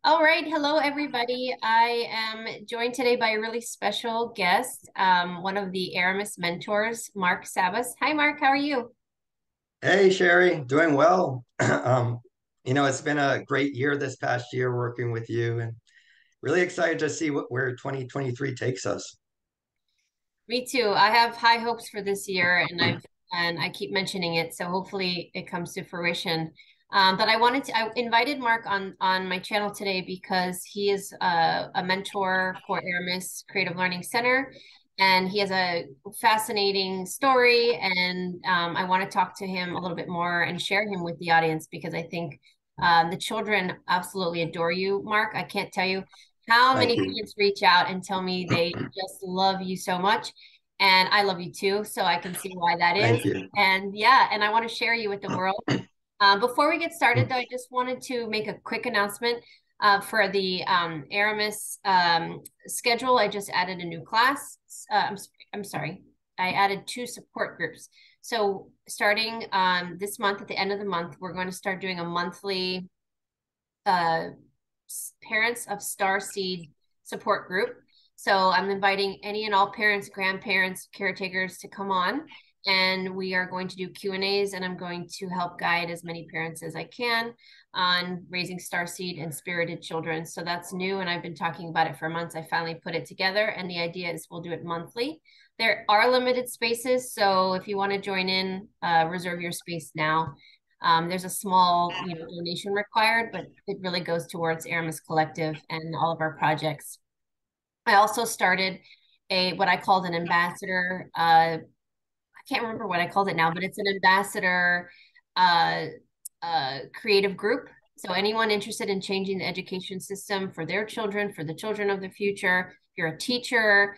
All right. Hello, everybody. I am joined today by a really special guest, one of the Aramis mentors, Mark Sabbas. Hi, Mark. How are you? Hey, Sherri, doing well. It's been a great year this past year working with you and really excited to see where 2023 takes us. Me too. I have high hopes for this year, and I keep mentioning it, so hopefully it comes to fruition. But I invited Mark on my channel today because he is a mentor for Aramis Creative Learning Center, and he has a fascinating story, and I want to talk to him a little bit more and share him with the audience because I think the children absolutely adore you, Mark. I can't tell you how Thank many you. parents reach out and tell me they just love you so much. And I love you too, so I can see why that is. Thank you. And yeah, and I want to share you with the world. Before we get started, though, I just wanted to make a quick announcement for the Aramis schedule. I just added a new class. I'm sorry, I added two support groups. So starting this month, at the end of the month, we're going to start doing a monthly uh, parents of Starseed support group. So I'm inviting any and all parents, grandparents, caretakers to come on, and we are going to do Q&As, and I'm going to help guide as many parents as I can on raising starseed and spirited children. So that's new, and I've been talking about it for months. I finally put it together, and the idea is we'll do it monthly. There are limited spaces, so if you want to join in, reserve your space now. There's a small, donation required, but it really goes towards Aramis Collective and all of our projects. I also started a what I called an ambassador. I can't remember what I called it now, but it's an ambassador uh, creative group. So anyone interested in changing the education system for their children, for the children of the future, if you're a teacher,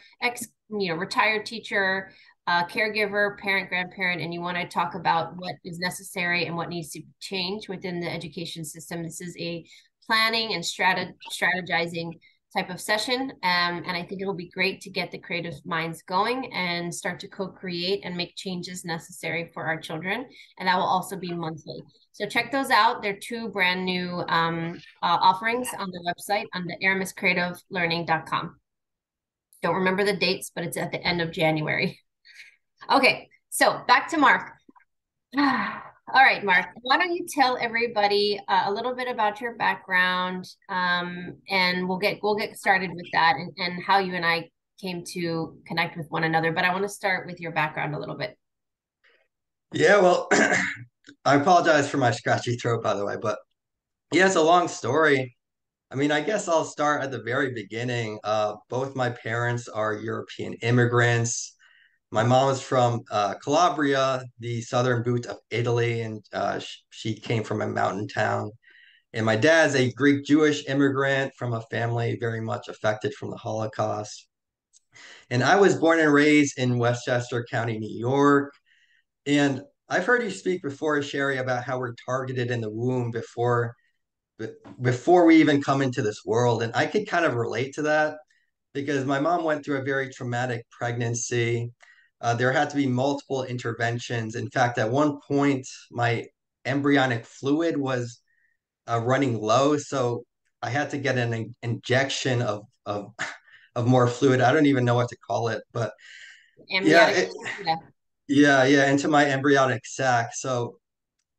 retired teacher, caregiver, parent, grandparent, and you want to talk about what is necessary and what needs to change within the education system, this is a planning and strategizing type of session. And I think it'll be great to get the creative minds going and start to co-create and make changes necessary for our children. And that will also be monthly. So check those out. They're two brand new offerings on the website on the aramiscreativelearning.com. Don't remember the dates, but it's at the end of January. Okay, so back to Mark. All right, Mark, why don't you tell everybody a little bit about your background, and we'll get started with that and how you and I came to connect with one another. But I want to start with your background a little bit. Yeah, well, I apologize for my scratchy throat, by the way, but yeah, it's a long story. I mean, I guess I'll start at the very beginning. Both my parents are European immigrants. My mom is from Calabria, the southern boot of Italy, and she came from a mountain town. And my dad's a Greek Jewish immigrant from a family very much affected from the Holocaust. And I was born and raised in Westchester County, New York. And I've heard you speak before, Sherri, about how we're targeted in the womb before we even come into this world. And I could kind of relate to that because my mom went through a very traumatic pregnancy. There had to be multiple interventions. In fact, at one point, my embryonic fluid was running low, so I had to get an injection of more fluid. I don't even know what to call it, but yeah, Amniotic, yeah. yeah, into my embryonic sac. So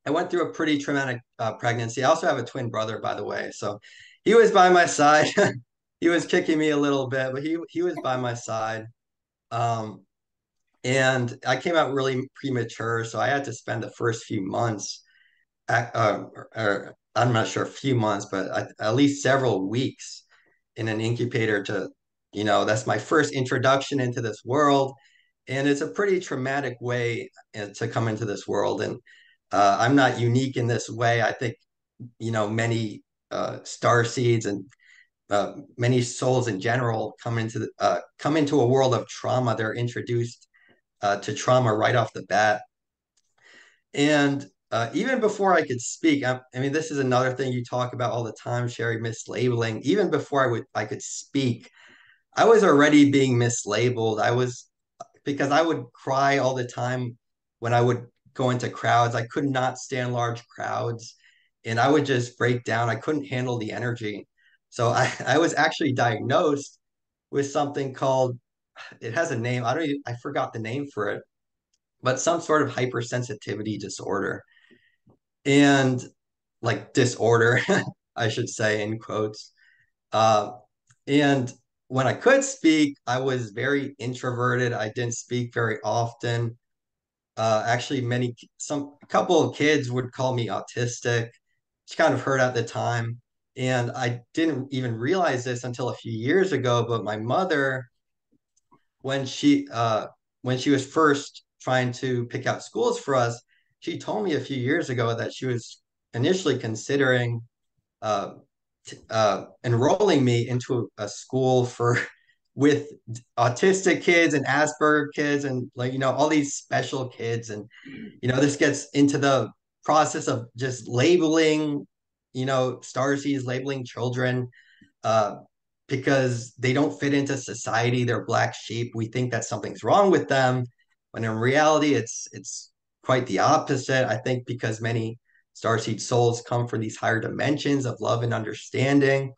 I went through a pretty traumatic pregnancy. I also have a twin brother, by the way. So he was by my side. He was kicking me a little bit, but he was by my side. Um, and I came out really premature, so I had to spend the first few months, or I'm not sure, a few months, but at least several weeks in an incubator that's my first introduction into this world. And it's a pretty traumatic way to come into this world. And I'm not unique in this way. I think, many star seeds and many souls in general come into a world of trauma. They're introduced to trauma right off the bat. And even before I could speak, I mean, this is another thing you talk about all the time, Sherri, mislabeling. Even before I could speak, I was already being mislabeled. I was because I would cry all the time when I would go into crowds. I could not stand large crowds. and I would just break down. I couldn't handle the energy. So I was actually diagnosed with something called, it has a name. I forgot the name for it, but some sort of hypersensitivity disorder. And like disorder, I should say in quotes. Uh, and when I could speak, I was very introverted. I didn't speak very often. Actually, a couple of kids would call me autistic, which kind of hurt at the time. And I didn't even realize this until a few years ago. But my mother, when she uh, when she was first trying to pick out schools for us, she told me a few years ago that she was initially considering uh, enrolling me into a school for with autistic kids and Asperger kids and like all these special kids. And this gets into the process of just labeling starseeds, labeling children uh, because they don't fit into society. They're black sheep. We think that something's wrong with them, when in reality, it's quite the opposite. I think because many starseed souls come from these higher dimensions of love and understanding,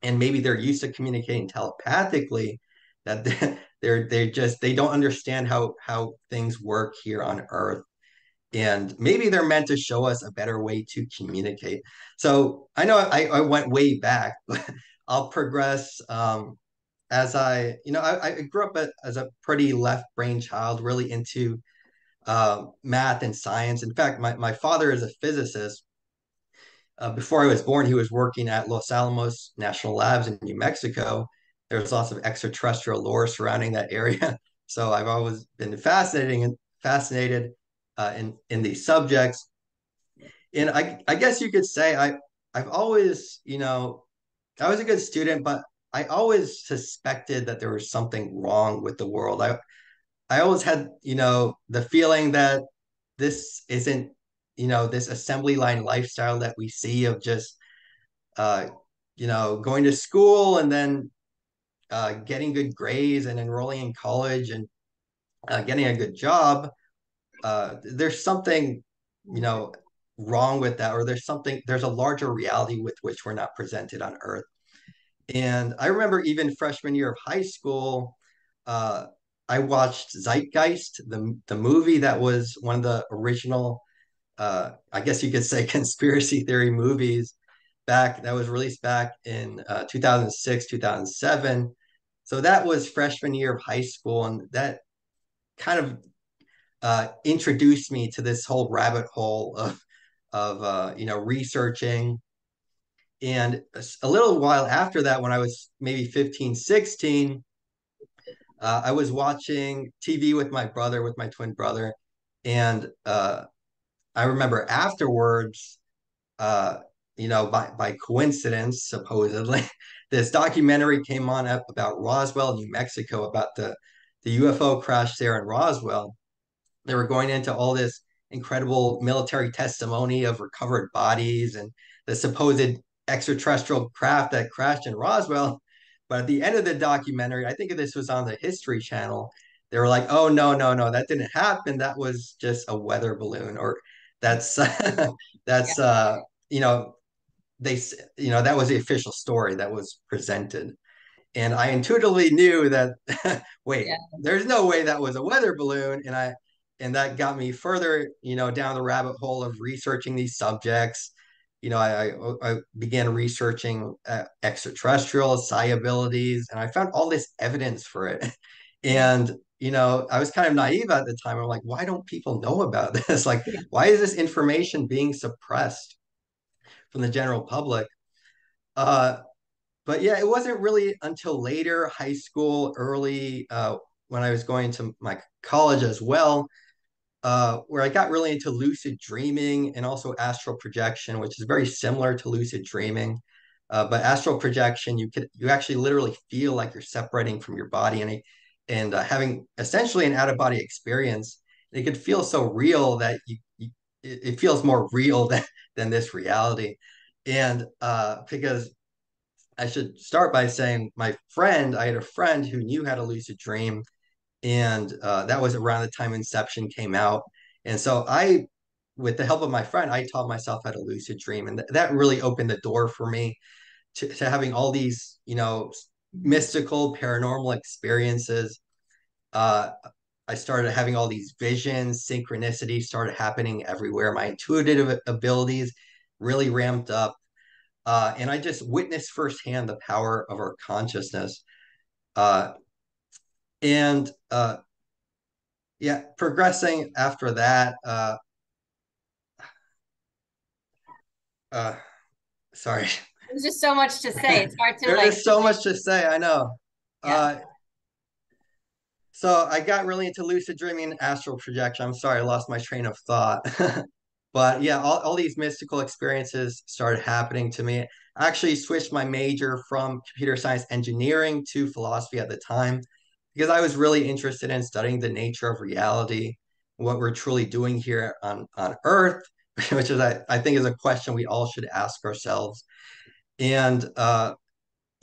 and maybe they're used to communicating telepathically, that they don't understand how things work here on Earth, and maybe they're meant to show us a better way to communicate. So I know I went way back, but I'll progress. As I grew up as a pretty left brain child, really into math and science. In fact, my father is a physicist. Before I was born, he was working at Los Alamos National Labs in New Mexico. There's lots of extraterrestrial lore surrounding that area. So I've always been fascinated in these subjects. And I guess you could say I've always, I was a good student, but I always suspected that there was something wrong with the world. I always had, the feeling that this isn't, this assembly line lifestyle that we see of just, uh, going to school and then getting good grades and enrolling in college and getting a good job. There's something, you know, wrong with that, or there's a larger reality with which we're not presented on Earth. And I remember even freshman year of high school, uh, I watched Zeitgeist, the movie that was one of the original, I guess you could say, conspiracy theory movies that was released back in 2006, 2007. So that was freshman year of high school, and that kind of introduced me to this whole rabbit hole of researching. And a little while after that, when I was maybe 15, 16, I was watching TV with my twin brother. And I remember afterwards, uh, by coincidence, supposedly, this documentary came on up about Roswell, New Mexico, about the UFO crash there in Roswell. They were going into all this incredible military testimony of recovered bodies and the supposed extraterrestrial craft that crashed in Roswell. But at the end of the documentary, I think this was on the History Channel, they were like, "Oh no, no, no, that didn't happen. That was just a weather balloon," or that's Yeah. that's you know they that was the official story that was presented. And I intuitively knew that, wait, Yeah. there's no way that was a weather balloon. And that got me further, down the rabbit hole of researching these subjects. I began researching extraterrestrial psi abilities, and I found all this evidence for it. And I was kind of naive at the time. I'm like, why don't people know about this? Like, Yeah. why is this information being suppressed from the general public? Uh, but yeah, it wasn't really until later, high school, early, when I was going to my college as well, where I got really into lucid dreaming and also astral projection, which is very similar to lucid dreaming. But astral projection, you actually literally feel like you're separating from your body and having essentially an out of body experience. It could feel so real that it feels more real than this reality. And because I should start by saying I had a friend who knew how to lucid dream, and that was around the time Inception came out. And so I with the help of my friend, I taught myself how to lucid dream, and that really opened the door for me to having all these, mystical, paranormal experiences. Uh, I started having all these visions, synchronicities started happening everywhere. My intuitive abilities really ramped up. And I just witnessed firsthand the power of our consciousness. Uh, and yeah, progressing after that. Uh, Sorry. There's just so much to say. It's hard to There like. is so much to say. I know. Yeah. Uh, so I got really into lucid dreaming and astral projection. I'm sorry, I lost my train of thought. But yeah, all these mystical experiences started happening to me. I actually switched my major from computer science engineering to philosophy at the time because I was really interested in studying the nature of reality, what we're truly doing here on Earth, which is, I think, is a question we all should ask ourselves. And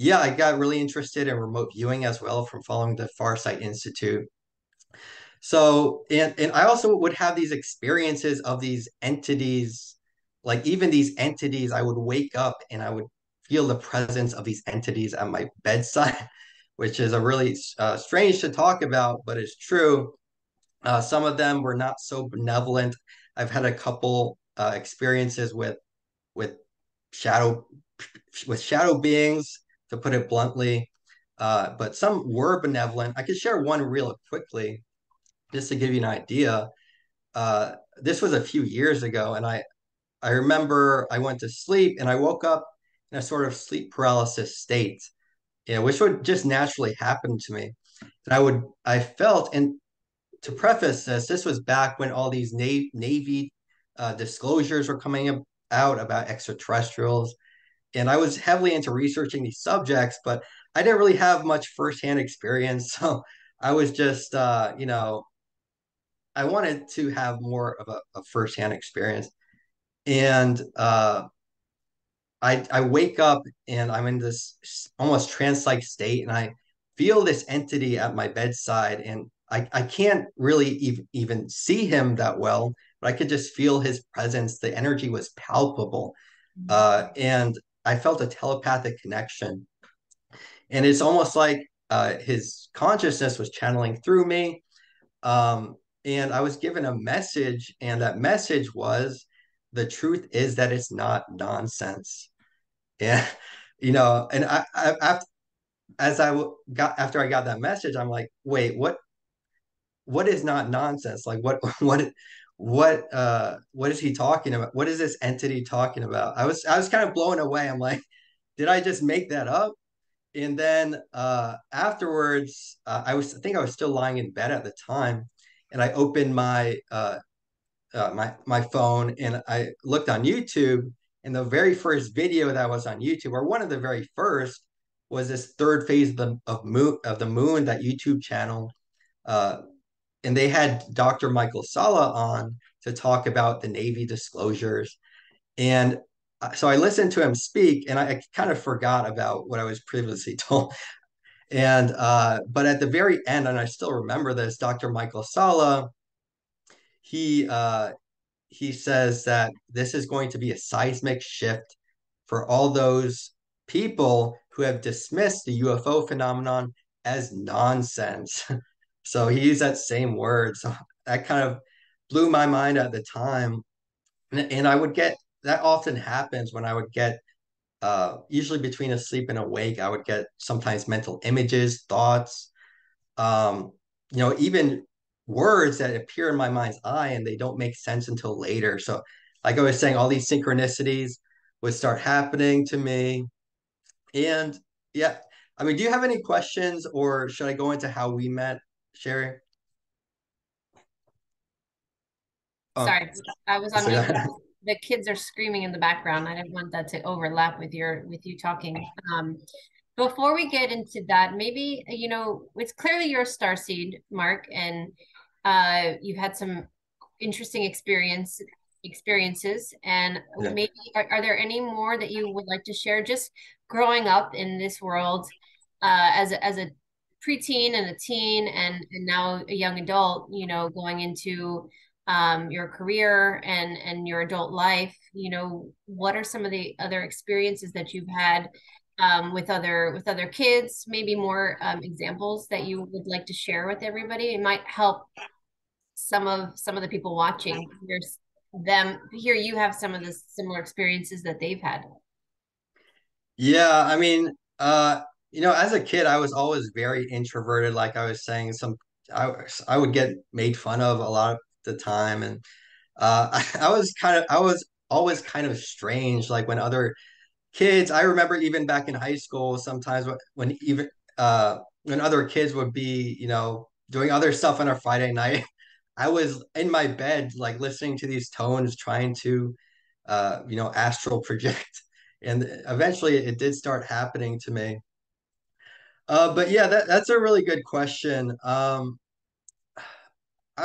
yeah, I got really interested in remote viewing as well from following the Farsight Institute. So, and I also would have these experiences of these entities, like even these entities, I would wake up and I would feel the presence of these entities at my bedside, which is a really strange to talk about, but it's true. Some of them were not so benevolent. I've had a couple experiences with shadow shadow beings, to put it bluntly. But some were benevolent. I could share one real quickly, just to give you an idea. This was a few years ago, and I remember I went to sleep and I woke up in a sort of sleep paralysis state, which would just naturally happen to me. And I felt, and to preface this, this was back when all these Navy disclosures were coming out about extraterrestrials, and I was heavily into researching these subjects, but I didn't really have much firsthand experience. So I was just, I wanted to have more of a firsthand experience. And I wake up and I'm in this almost trance-like state, and I feel this entity at my bedside, and I can't really even see him that well, but I could just feel his presence. The energy was palpable. And I felt a telepathic connection. And it's almost like his consciousness was channeling through me. And I was given a message, and that message was, the truth is that it's not nonsense. Yeah, and after after I got that message, I'm like, wait, what is not nonsense? Like, what is he talking about? What is this entity talking about? I was kind of blown away. I'm like, did I just make that up? And then afterwards, I think I was still lying in bed at the time, and I opened my phone and I looked on YouTube, and the very first video that was on YouTube, or one of the very first, was this third phase of the moon, that YouTube channel, uh, and they had Dr. Michael Salla on to talk about the Navy disclosures, and so I listened to him speak, and I kind of forgot about what I was previously told. And but at the very end, and I still remember this, Dr. Michael Salla, he he says that this is going to be a seismic shift for all those people who have dismissed the UFO phenomenon as nonsense. So he used that same word. So that kind of blew my mind at the time. And I would get, that often happens when I would get, usually between asleep and awake, I would get sometimes mental images, thoughts, um, even words that appear in my mind's eye and they don't make sense until later. So, like I was saying, all these synchronicities would start happening to me. And yeah, I mean, do you have any questions, or should I go into how we met, Sherri? Oh, Sorry, I was on so mute. The kids are screaming in the background. I didn't want that to overlap with you talking. Before we get into that, maybe it's clearly you're a starseed, Mark, and you've had some interesting experiences. And yeah. maybe are there any more that you would like to share? Just growing up in this world as a preteen and a teen and now a young adult, going into your career and your adult life, you know, what are some of the other experiences that you've had with other kids? Maybe more examples that you would like to share with everybody. It might help some of the people watching hear you have some of the similar experiences that they've had. Yeah, I mean, as a kid, I was always very introverted. Like I was saying, I would get made fun of a lot of the time, and I was always kind of strange. Like when other kids, I remember even back in high school, sometimes when other kids would be, doing other stuff on a Friday night, I was in my bed, like listening to these tones, trying to, astral project. And eventually it did start happening to me. But yeah, that's a really good question. I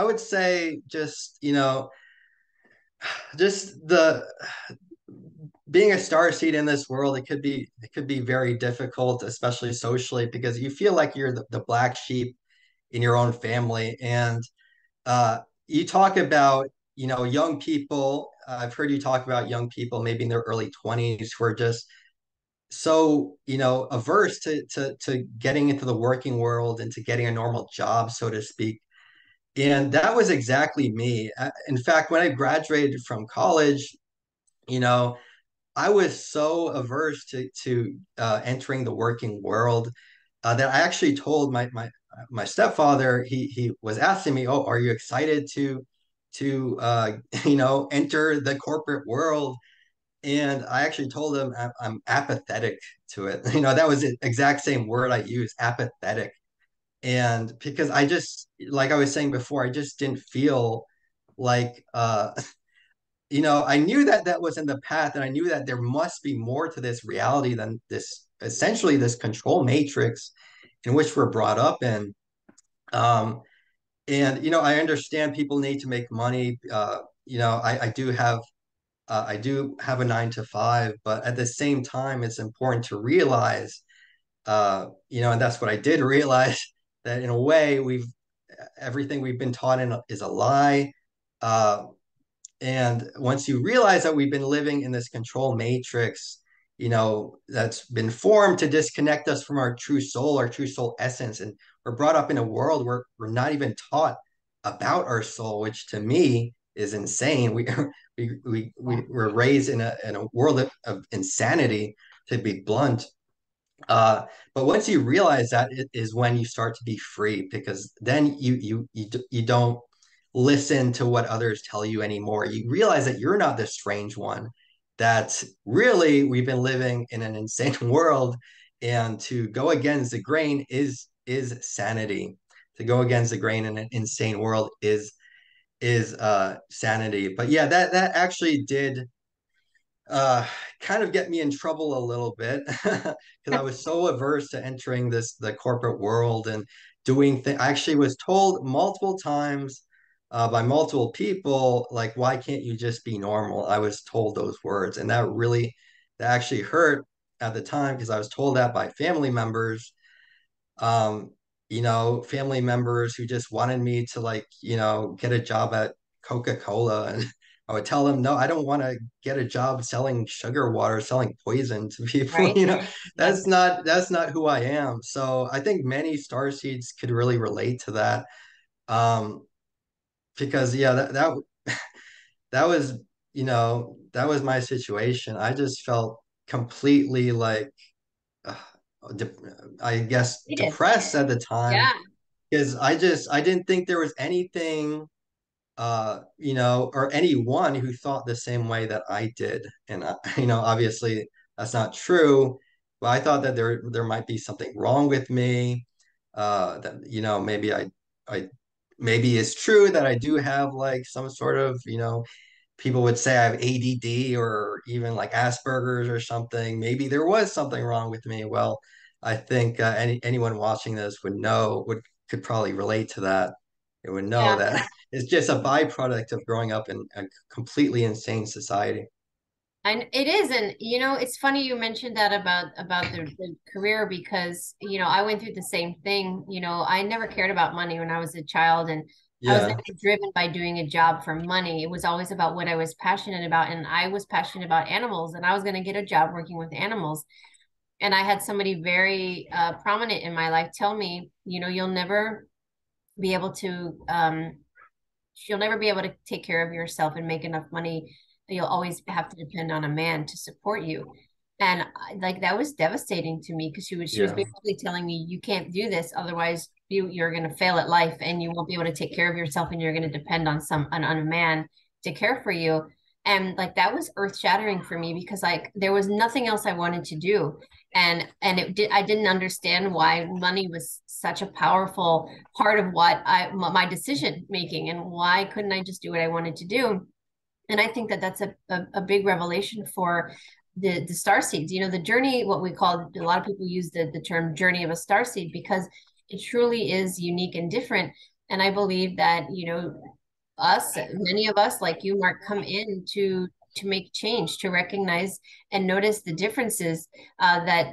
would say just, just the being a star seed in this world, it could be very difficult, especially socially, because you feel like you're the black sheep in your own family. And you talk about, young people. I've heard you talk about young people maybe in their early 20s who are just so, averse to getting into the working world and to getting a normal job, so to speak. And that was exactly me. In fact, when I graduated from college, you know, I was so averse to entering the working world that I actually told my stepfather. He was asking me, "Oh, are you excited to enter the corporate world?" And I actually told him I'm apathetic to it. That was the exact same word I used, apathetic. And because I just, like I was saying before, I just didn't feel like I knew that that was in the path, and I knew that there must be more to this reality than this, essentially this control matrix in which we're brought up in. Um, and I understand people need to make money. I do have a 9 to 5, but at the same time, it's important to realize, and that's what I did realize that in a way everything we've been taught is a lie. Uh, and once you realize that we've been living in this control matrix, that's been formed to disconnect us from our true soul essence. And we're brought up in a world where we're not even taught about our soul, which to me is insane. We're raised in a world of insanity, to be blunt. But once you realize that, it is when you start to be free, because then you don't listen to what others tell you anymore. You realize that you're not the strange one, that really we've been living in an insane world, and to go against the grain is sanity. To go against the grain in an insane world is sanity. But yeah, that actually did uh kind of get me in trouble a little bit because I was so averse to entering the corporate world and doing things. I actually was told multiple times by multiple people, like, why can't you just be normal? I was told those words, and that actually hurt at the time, because I was told that by family members, um, family members who just wanted me to, like, get a job at Coca-Cola. And I would tell them, no, I don't want to get a job selling sugar water, selling poison to people. Right. That's That's not who I am. So I think many star seeds could really relate to that. Um, because yeah, that was, that was my situation. I just felt completely like, uh, de- I guess it is. depressed at the time, Yeah. because I didn't think there was anything, or anyone who thought the same way that I did. And obviously that's not true, but I thought that there might be something wrong with me. That maybe I maybe it's true that I do have like some sort of, people would say I have ADD or even like Asperger's or something. Maybe there was something wrong with me. Well, I think anyone watching this could probably relate to that. It would know Yeah. that it's just a byproduct of growing up in a completely insane society. And it is, and it's funny you mentioned that about the career, because I went through the same thing. I never cared about money when I was a child, and I was Yeah. never driven by doing a job for money. It was always about what I was passionate about. And I was passionate about animals, and I was going to get a job working with animals. And I had somebody very prominent in my life tell me, you'll never be able to, you'll never be able to take care of yourself and make enough money. You'll always have to depend on a man to support you. And like that was devastating to me, because she was Yeah. basically telling me, you can't do this, otherwise you're going to fail at life and you won't be able to take care of yourself, and you're going to depend on on a man to care for you. And like that was earth shattering for me, because like there was nothing else I wanted to do. And I didn't understand why money was such a powerful part of my decision making, and why couldn't I just do what I wanted to do. And I think that that's a big revelation for the star seeds. The journey, what we call, a lot of people use the term journey of a star seed, because it truly is unique and different. And I believe that, many of us like you, Mark, come in to make change, to recognize and notice the differences that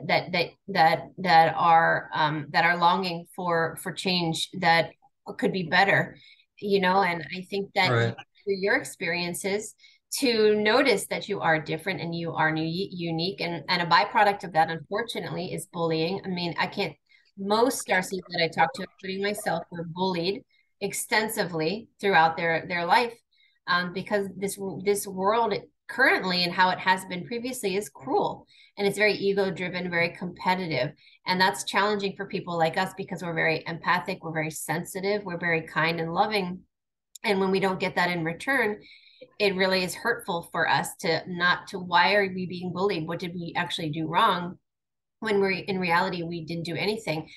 are longing for change that could be better. And I think that Right. through your experiences, to notice that you are different and you are unique, and a byproduct of that, unfortunately, is bullying. I mean, I can't most starseeds that I talked to, including myself, were bullied extensively throughout their life, because this world currently, and how it has been previously, is cruel, and it's very ego driven, very competitive. And that's challenging for people like us, because we're very empathic, we're very sensitive, we're very kind and loving. And when we don't get that in return, it really is hurtful for us to not to why are we being bullied? What did we actually do wrong? When we're in reality, we didn't do anything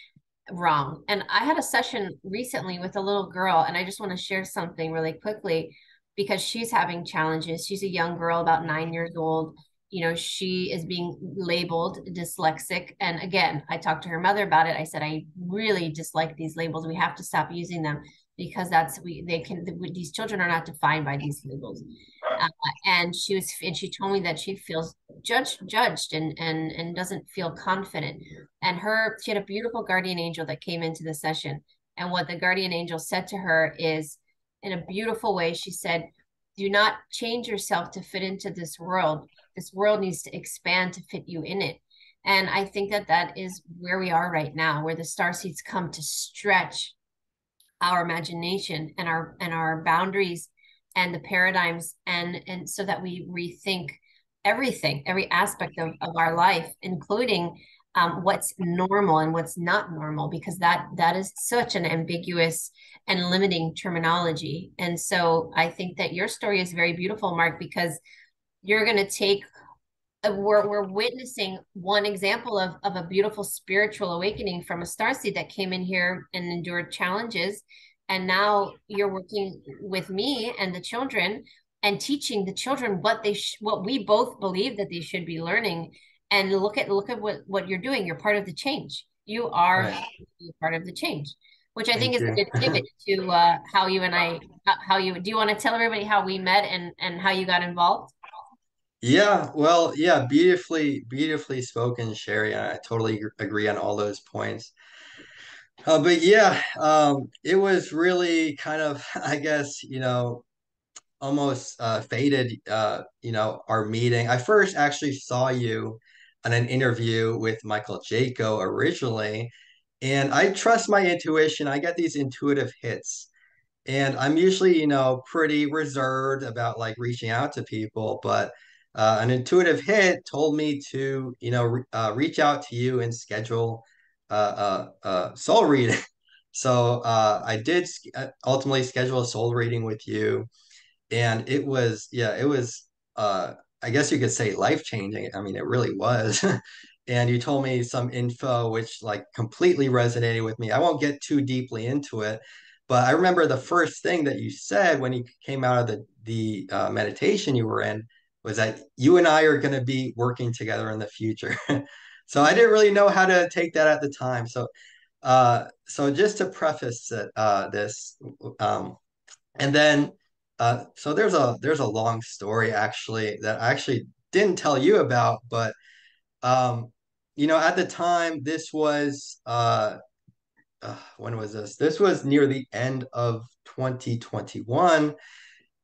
wrong. And I had a session recently with a little girl, and I just want to share something really quickly, because she's having challenges. She's a young girl, about 9 years old. She is being labeled dyslexic. And again, I talked to her mother about it. I said, I really dislike these labels. We have to stop using them, because these children are not defined by these labels. Uh, and she told me that she feels judged and doesn't feel confident. And she had a beautiful guardian angel that came into the session. And what the guardian angel said to her is, in a beautiful way, she said, do not change yourself to fit into this world. This world needs to expand to fit you in it. And I think that that is where we are right now, where the star seeds come to stretch our imagination and our boundaries and the paradigms, and so that we rethink everything, every aspect of our life, including what's normal and what's not normal, because that is such an ambiguous and limiting terminology. And so I think that your story is very beautiful, Mark, because you're going to take we're witnessing one example of a beautiful spiritual awakening from a starseed that came in here and endured challenges. And now you're working with me and the children, and teaching the children what we both believe that they should be learning. And look at what you're doing. You're part of the change. You are Right. part of the change, which I think Thank is a you. good pivot to how you and I, how you, do you want to tell everybody how we met and how you got involved? Yeah, well, yeah, beautifully spoken, Sherri. I totally agree on all those points. But yeah, it was really kind of, I guess, almost fated, our meeting. I first actually saw you on an interview with Michael Jaco originally, and I trust my intuition. I get these intuitive hits. And I'm usually, pretty reserved about like reaching out to people, but an intuitive hit told me to, reach out to you and schedule soul reading. So I did ultimately schedule a soul reading with you, and it was, yeah, it was, I guess you could say life changing. I mean, it really was. And you told me some info which like completely resonated with me. I won't get too deeply into it, but I remember the first thing that you said when you came out of the meditation you were in was that you and I are going to be working together in the future. So I didn't really know how to take that at the time. So just to preface this, um, and then so there's a long story actually that I actually didn't tell you about, but um, at the time this was when was this? This was near the end of 2021.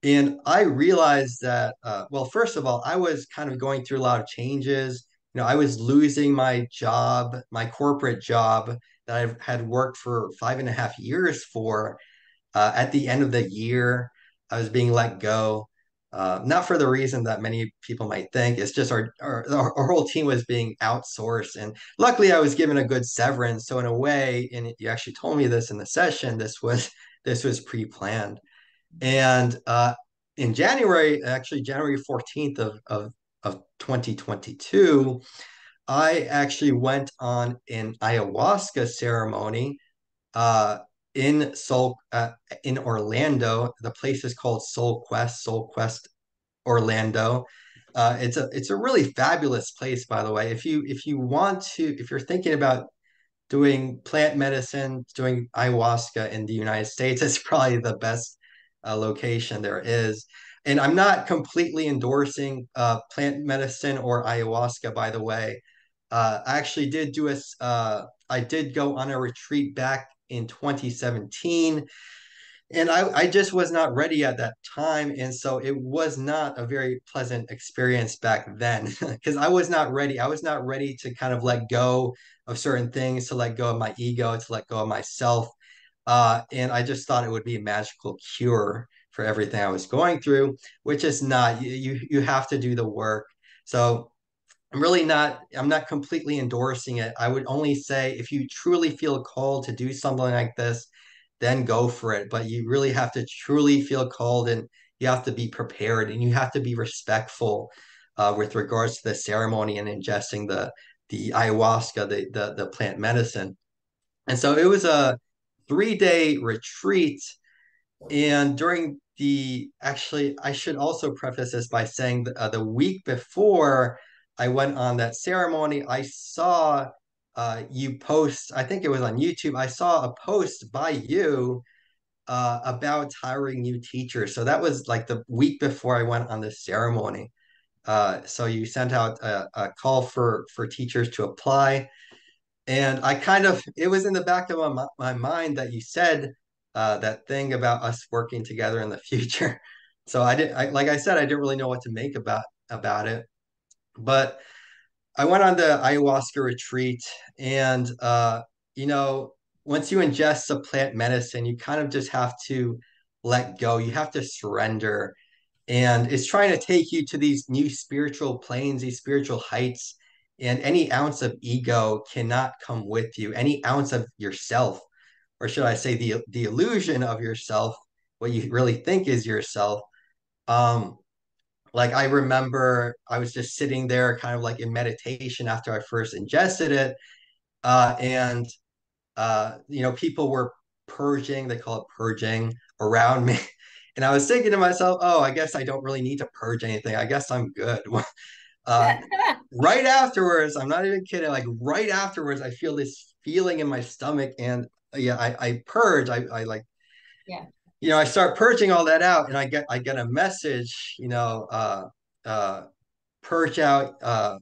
And I realized that, well, first of all, I was kind of going through a lot of changes. I was losing my job, my corporate job that I had worked for 5.5 years for. At the end of the year, I was being let go. Not for the reason that many people might think. It's just our whole team was being outsourced. And luckily, I was given a good severance. So in a way, and you actually told me this in the session, this was pre-planned. And in January, actually January 14th of 2022, I actually went on an ayahuasca ceremony uh, in Orlando. The place is called Soul Quest Orlando. It's a really fabulous place, by the way. If you're thinking about doing plant medicine, doing ayahuasca in the United States, it's probably the best location there is. And I'm not completely endorsing plant medicine or ayahuasca, by the way. I actually I did go on a retreat back in 2017, and I just was not ready at that time. And so it was not a very pleasant experience back then because I was not ready. I was not ready to kind of let go of certain things, to let go of my ego, to let go of myself. And I just thought it would be a magical cure for everything I was going through, which is not. You have to do the work. So I'm not completely endorsing it. I would only say if you truly feel called to do something like this, then go for it. But you really have to truly feel called, and you have to be prepared, and you have to be respectful with regards to the ceremony and ingesting the ayahuasca, the plant medicine. And so it was a 3-day retreat. And actually, I should also preface this by saying the week before I went on that ceremony, I saw you post, I think it was on YouTube, I saw a post by you about hiring new teachers. So that was like the week before I went on this ceremony. So you sent out a call for teachers to apply. And it was in the back of my mind that you said that thing about us working together in the future. So like I said, I didn't really know what to make about it. But I went on the ayahuasca retreat, and once you ingest the plant medicine, you kind of just have to let go. You have to surrender, and it's trying to take you to these new spiritual planes, these spiritual heights. And any ounce of ego cannot come with you. Any ounce of yourself, or should I say, the illusion of yourself, what you really think is yourself. Um, like I remember, I was just sitting there, kind of like in meditation after I first ingested it, and people were purging. They call it purging around me. And I was thinking to myself, oh, I guess I don't really need to purge anything. I guess I'm good. uh, right afterwards, I'm not even kidding. Like right afterwards, I feel this feeling in my stomach, and yeah, I purge. I like, Yeah. I start purging all that out, and I get a message, purge out. I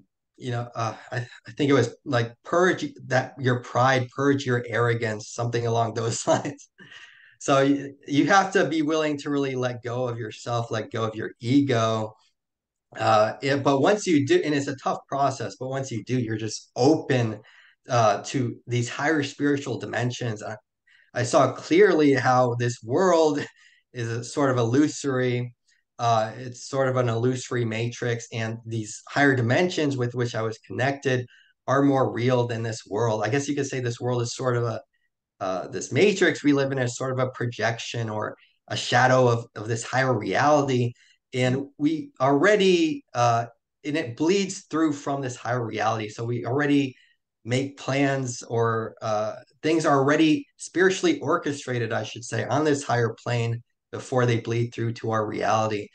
think it was like purge that your pride, purge your arrogance, something along those lines. So you have to be willing to really let go of yourself, let go of your ego. But once you do, and it's a tough process, but once you do, you're just open to these higher spiritual dimensions. I saw clearly how this world is a sort of illusory. It's sort of an illusory matrix, and these higher dimensions with which I was connected are more real than this world. I guess you could say this world is sort of this matrix we live in is sort of a projection or a shadow of this higher reality. And we already, and it bleeds through from this higher reality. So we already make plans, or things are already spiritually orchestrated, I should say, on this higher plane before they bleed through to our reality.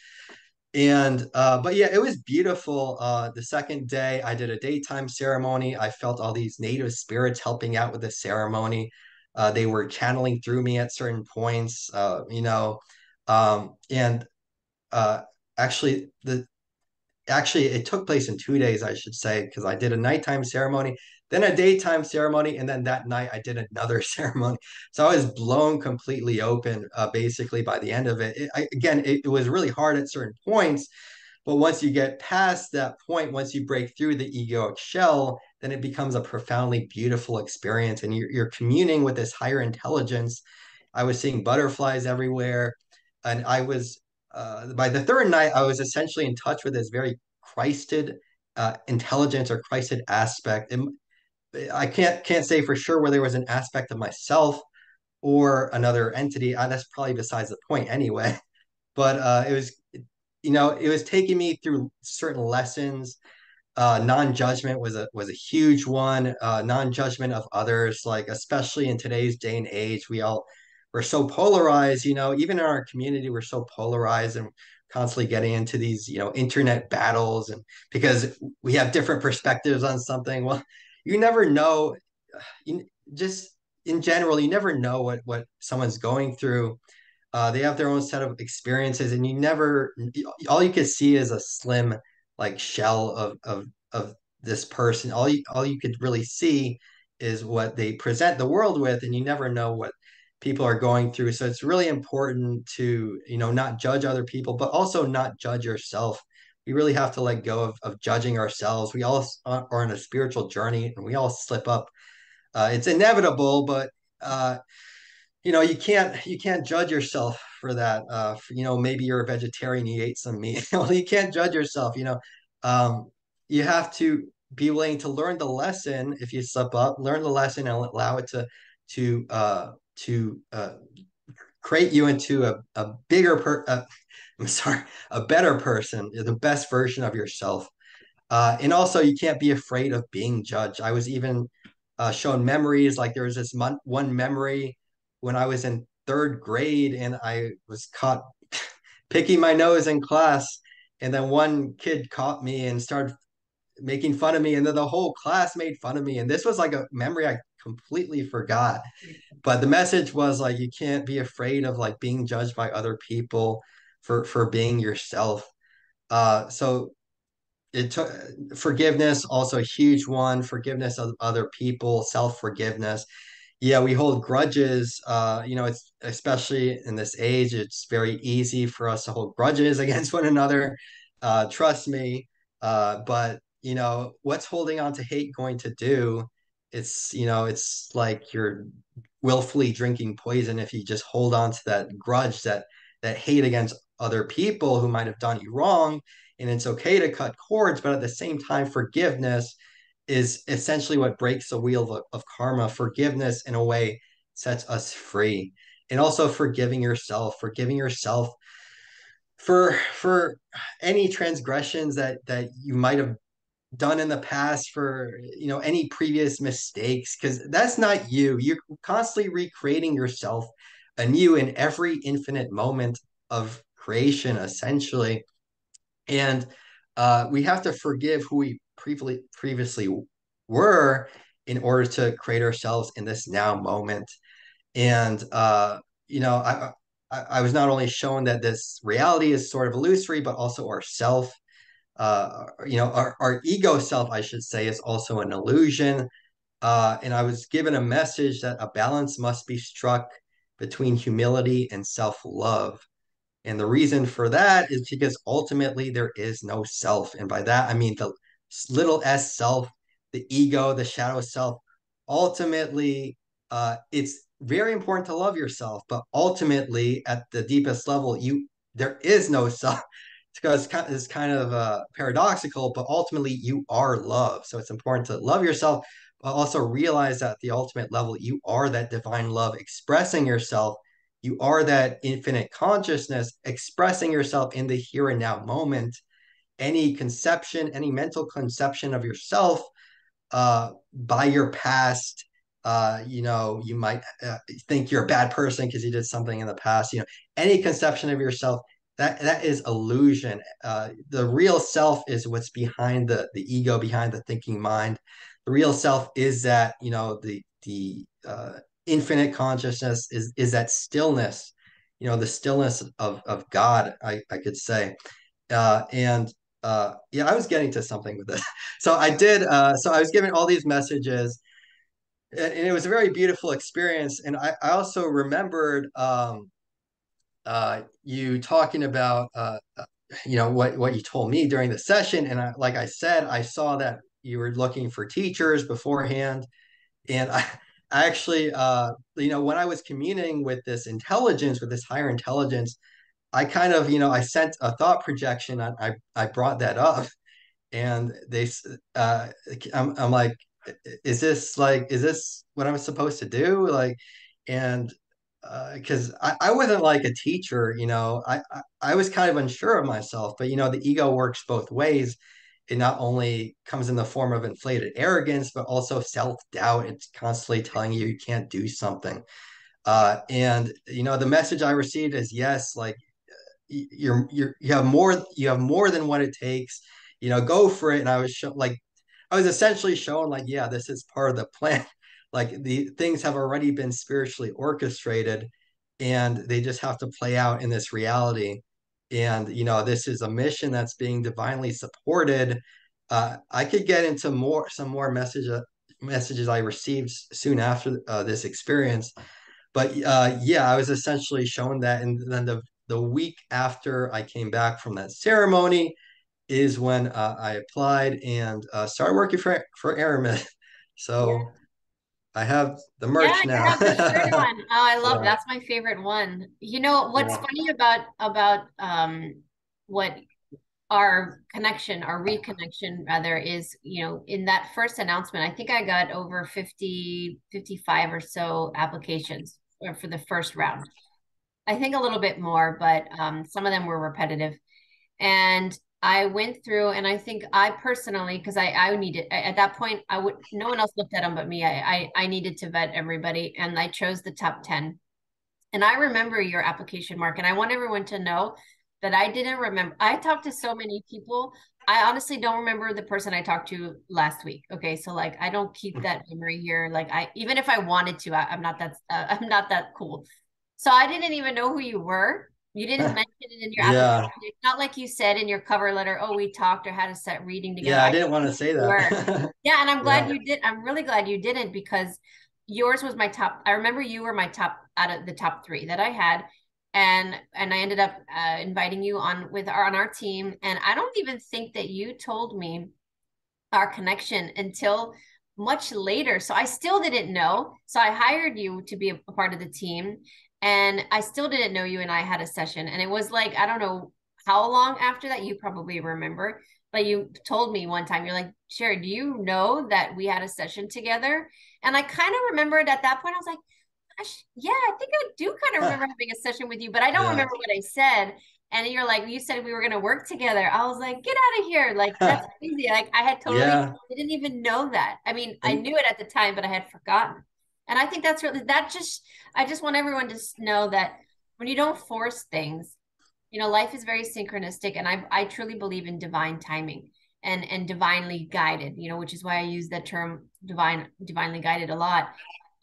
And but yeah, it was beautiful. The second day I did a daytime ceremony. I felt all these native spirits helping out with the ceremony. They were channeling through me at certain points, and uh, actually actually, it took place in 2 days, I should say, because I did a nighttime ceremony, then a daytime ceremony, and then that night I did another ceremony. So I was blown completely open, basically by the end of it. It was really hard at certain points, but once you get past that point, once you break through the egoic shell, then it becomes a profoundly beautiful experience, and you're communing with this higher intelligence. I was seeing butterflies everywhere, and I was by the third night, I was essentially in touch with this very Christed intelligence or Christed aspect. And I can't say for sure whether there was an aspect of myself or another entity. That's probably besides the point anyway. But it was, it was taking me through certain lessons. Non-judgment was a huge one. Non-judgment of others, like especially in today's day and age, we're so polarized. Even in our community, we're so polarized and constantly getting into these internet battles, and because we have different perspectives on something. Well, you never know. You, just in general, you never know what someone's going through. They have their own set of experiences, and all you can see is a slim like shell of this person. All you could really see is what they present the world with, and you never know what people are going through. So it's really important to, not judge other people, but also not judge yourself. We really have to let go of judging ourselves. We all are on a spiritual journey, and we all slip up. It's inevitable, but you can't judge yourself for that. Maybe you're a vegetarian, you ate some meat. Well, you can't judge yourself. Um, you have to be willing to learn the lesson. If you slip up, learn the lesson and allow it to create you into a bigger I'm sorry, a better person, the best version of yourself. And also, you can't be afraid of being judged. I was even shown memories. Like there was this one memory when I was in third grade, and I was caught picking my nose in class. And then one kid caught me and started making fun of me. And then the whole class made fun of me. And this was like a memory I completely forgot. But the message was like, you can't be afraid of like being judged by other people for being yourself. So it took forgiveness, also a huge one. Forgiveness of other people, self-forgiveness. Yeah, we hold grudges. It's especially in this age, it's very easy for us to hold grudges against one another. Trust me. But what's holding on to hate going to do? It's like you're willfully drinking poison if you just hold on to that grudge, that hate against other people who might have done you wrong. And it's okay to cut cords, but at the same time, forgiveness is essentially what breaks the wheel of karma. Forgiveness, in a way, sets us free. And also forgiving yourself for any transgressions that you might have done in the past, for any previous mistakes, because that's not you. You're constantly recreating yourself anew in every infinite moment of creation, essentially. And we have to forgive who we previously were in order to create ourselves in this now moment. And you know, I was not only shown that this reality is sort of illusory, but also our self, our ego self, I should say, is also an illusion. And I was given a message that a balance must be struck between humility and self-love. And the reason for that is because ultimately there is no self. And by that, I mean the little s self, the ego, the shadow self. Ultimately, it's very important to love yourself, but ultimately, at the deepest level, there is no self. Because it's kind of paradoxical, but ultimately you are love. So it's important to love yourself, but also realize that at the ultimate level, you are that divine love expressing yourself. You are that infinite consciousness expressing yourself in the here and now moment. Any conception, any mental conception of yourself by your past, you might think you're a bad person because you did something in the past. Any conception of yourself, that is illusion. The real self is what's behind the ego, behind the thinking mind. The real self is that, the infinite consciousness is that stillness, the stillness of God, I could say. And yeah, I was getting to something with this. So I did. So I was given all these messages, and it was a very beautiful experience. And I also remembered you talking about what you told me during the session. And like I said, I saw that you were looking for teachers beforehand, and I actually when I was communing with this intelligence, with this higher intelligence, I kind of I sent a thought projection. I brought that up, and uh I'm like, is this what I'm supposed to do, like, and because I wasn't like a teacher, I was kind of unsure of myself, but the ego works both ways. It not only comes in the form of inflated arrogance, but also self-doubt. It's constantly telling you can't do something, and the message I received is, yes, like, you have more than what it takes, go for it. And I was essentially showing, like, yeah, this is part of the plan. Like, the things have already been spiritually orchestrated, and they just have to play out in this reality. And this is a mission that's being divinely supported. I could get into some more messages I received soon after this experience, but yeah, I was essentially shown that. And then the week after I came back from that ceremony is when I applied and started working for Aramis. Yeah. So I have the Yeah, merch you now. have the shirt on. Oh, I love Yeah, that's my favorite one. You know what's yeah, funny about what our connection, our reconnection rather, is, in that first announcement, I think I got over 50, 55 or so applications for the first round. I think a little bit more, but some of them were repetitive. And I went through, and I think I personally, because I needed at that point, I would no one else looked at them but me. I needed to vet everybody, and I chose the top 10. And I remember your application, Mark, and I want everyone to know that I didn't remember. I talked to so many people. I honestly don't remember the person I talked to last week. Okay, so like I don't keep that memory here. Like I, even if I wanted to, I'm not that I'm not that cool. So I didn't even know who you were. You didn't mention it in your application. yeah, It's not like you said in your cover letter, "Oh, we talked or had a set reading together." yeah. I I didn't want to didn't know say who you were. that. Yeah, and I'm glad Yeah, you did. I'm really glad you didn't, because yours was my top. I remember you were my top out of the top three that I had, and I ended up inviting you on our team. And I don't even think that you told me our connection until much later. So I still didn't know. So I hired you to be a part of the team, and I still didn't know you and I had a session. And it was like, I don't know how long after that, you probably remember, but you told me one time, you're like, Sherri, do you know that we had a session together? And I kind of remembered at that point, I was like, gosh, yeah, I think I do kind of remember having a session with you, but I don't yeah, remember what I said. And you're like, you said we were going to work together. I was like, get out of here. Like, that's crazy. Like, I had totally yeah. didn't even know that. I mean, I And knew it at the time, but I had forgotten. And I think that's really, I just want everyone to know that when you don't force things, life is very synchronistic. And I truly believe in divine timing and divinely guided, which is why I use that term divinely guided a lot.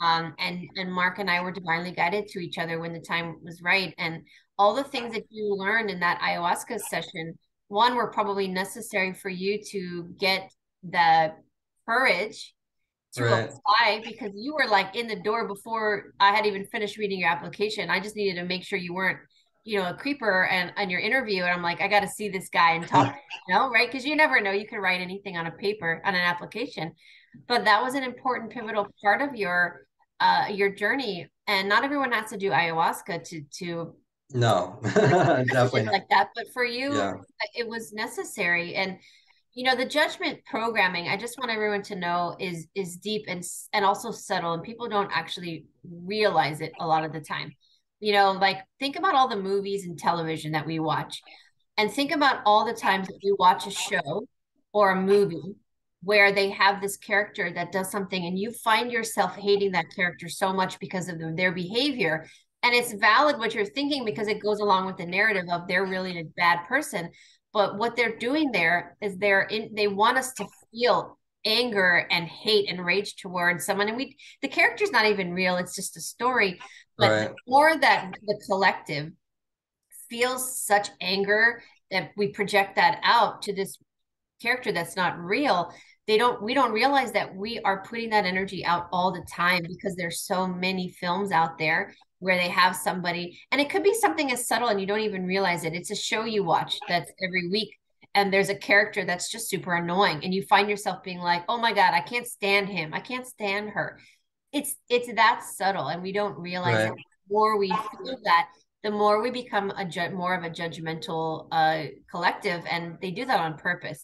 And Mark and I were divinely guided to each other when the time was right. And all the things that you learned in that ayahuasca session, one, were probably necessary for you to get the courage to right, apply, because you were like in the door before I had even finished reading your application. I just needed to make sure you weren't, a creeper and on your interview. And I'm like, I got to see this guy and talk, right? Because you never know. You could write anything on a paper on an application, but that was an important pivotal part of your journey. And not everyone has to do ayahuasca to no, receive definitely messages not. like that. But for you, Yeah, it was necessary. And the judgment programming, I just want everyone to know, is deep and also subtle, and people don't actually realize it a lot of the time. Like, think about all the movies and television that we watch, and think about all the times that you watch a show or a movie where they have this character that does something, and you find yourself hating that character so much because of their behavior. And it's valid what you're thinking, because it goes along with the narrative of they're really a bad person. But what they're doing there is they want us to feel anger and hate and rage towards someone. And the character's not even real, it's just a story. But the right, more that the collective feels such anger that we project that out to this character that's not real, we don't realize that we are putting that energy out all the time, because there's so many films out there where they have somebody, and it could be something as subtle and you don't even realize it. It's a show you watch that's every week, and there's a character that's just super annoying, and you find yourself being like, oh my God, I can't stand him, I can't stand her. It's that subtle, and we don't realize it. Right. The more we feel that, the more we become more of a judgmental collective, and they do that on purpose.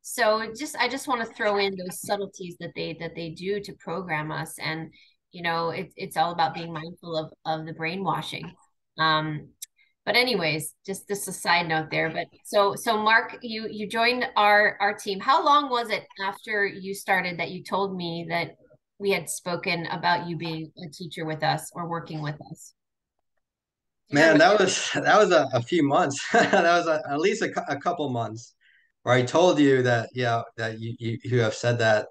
So I just want to throw in those subtleties that they do to program us. And it's all about being mindful of the brainwashing. um but anyways, just a side note there. But so Mark, you joined our team. How long was it after you started that you told me that we had spoken about you being a teacher with us or working with us? Do you Man, remember? that was a few months. That was at least a couple months where I told you that, yeah, that you have said that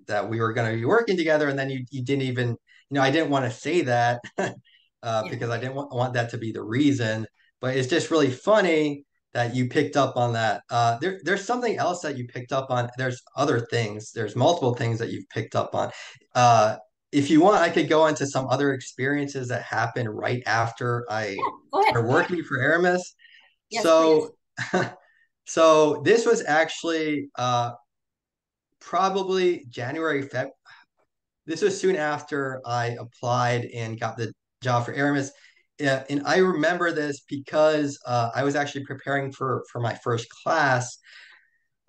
that we were going to be working together, and then you didn't even, I didn't want to say that Yeah. because I didn't want that to be the reason. But it's just really funny that you picked up on that. There's something else that you picked up on. There's other things. There's multiple things that you've picked up on. Uh, if you want, I could go into some other experiences that happened right after I Yeah, go ahead. started working for Aramis. Yes, please. So, so this was actually probably January, Feb. This was soon after I applied and got the job for Aramis. And I remember this because I was actually preparing for my first class.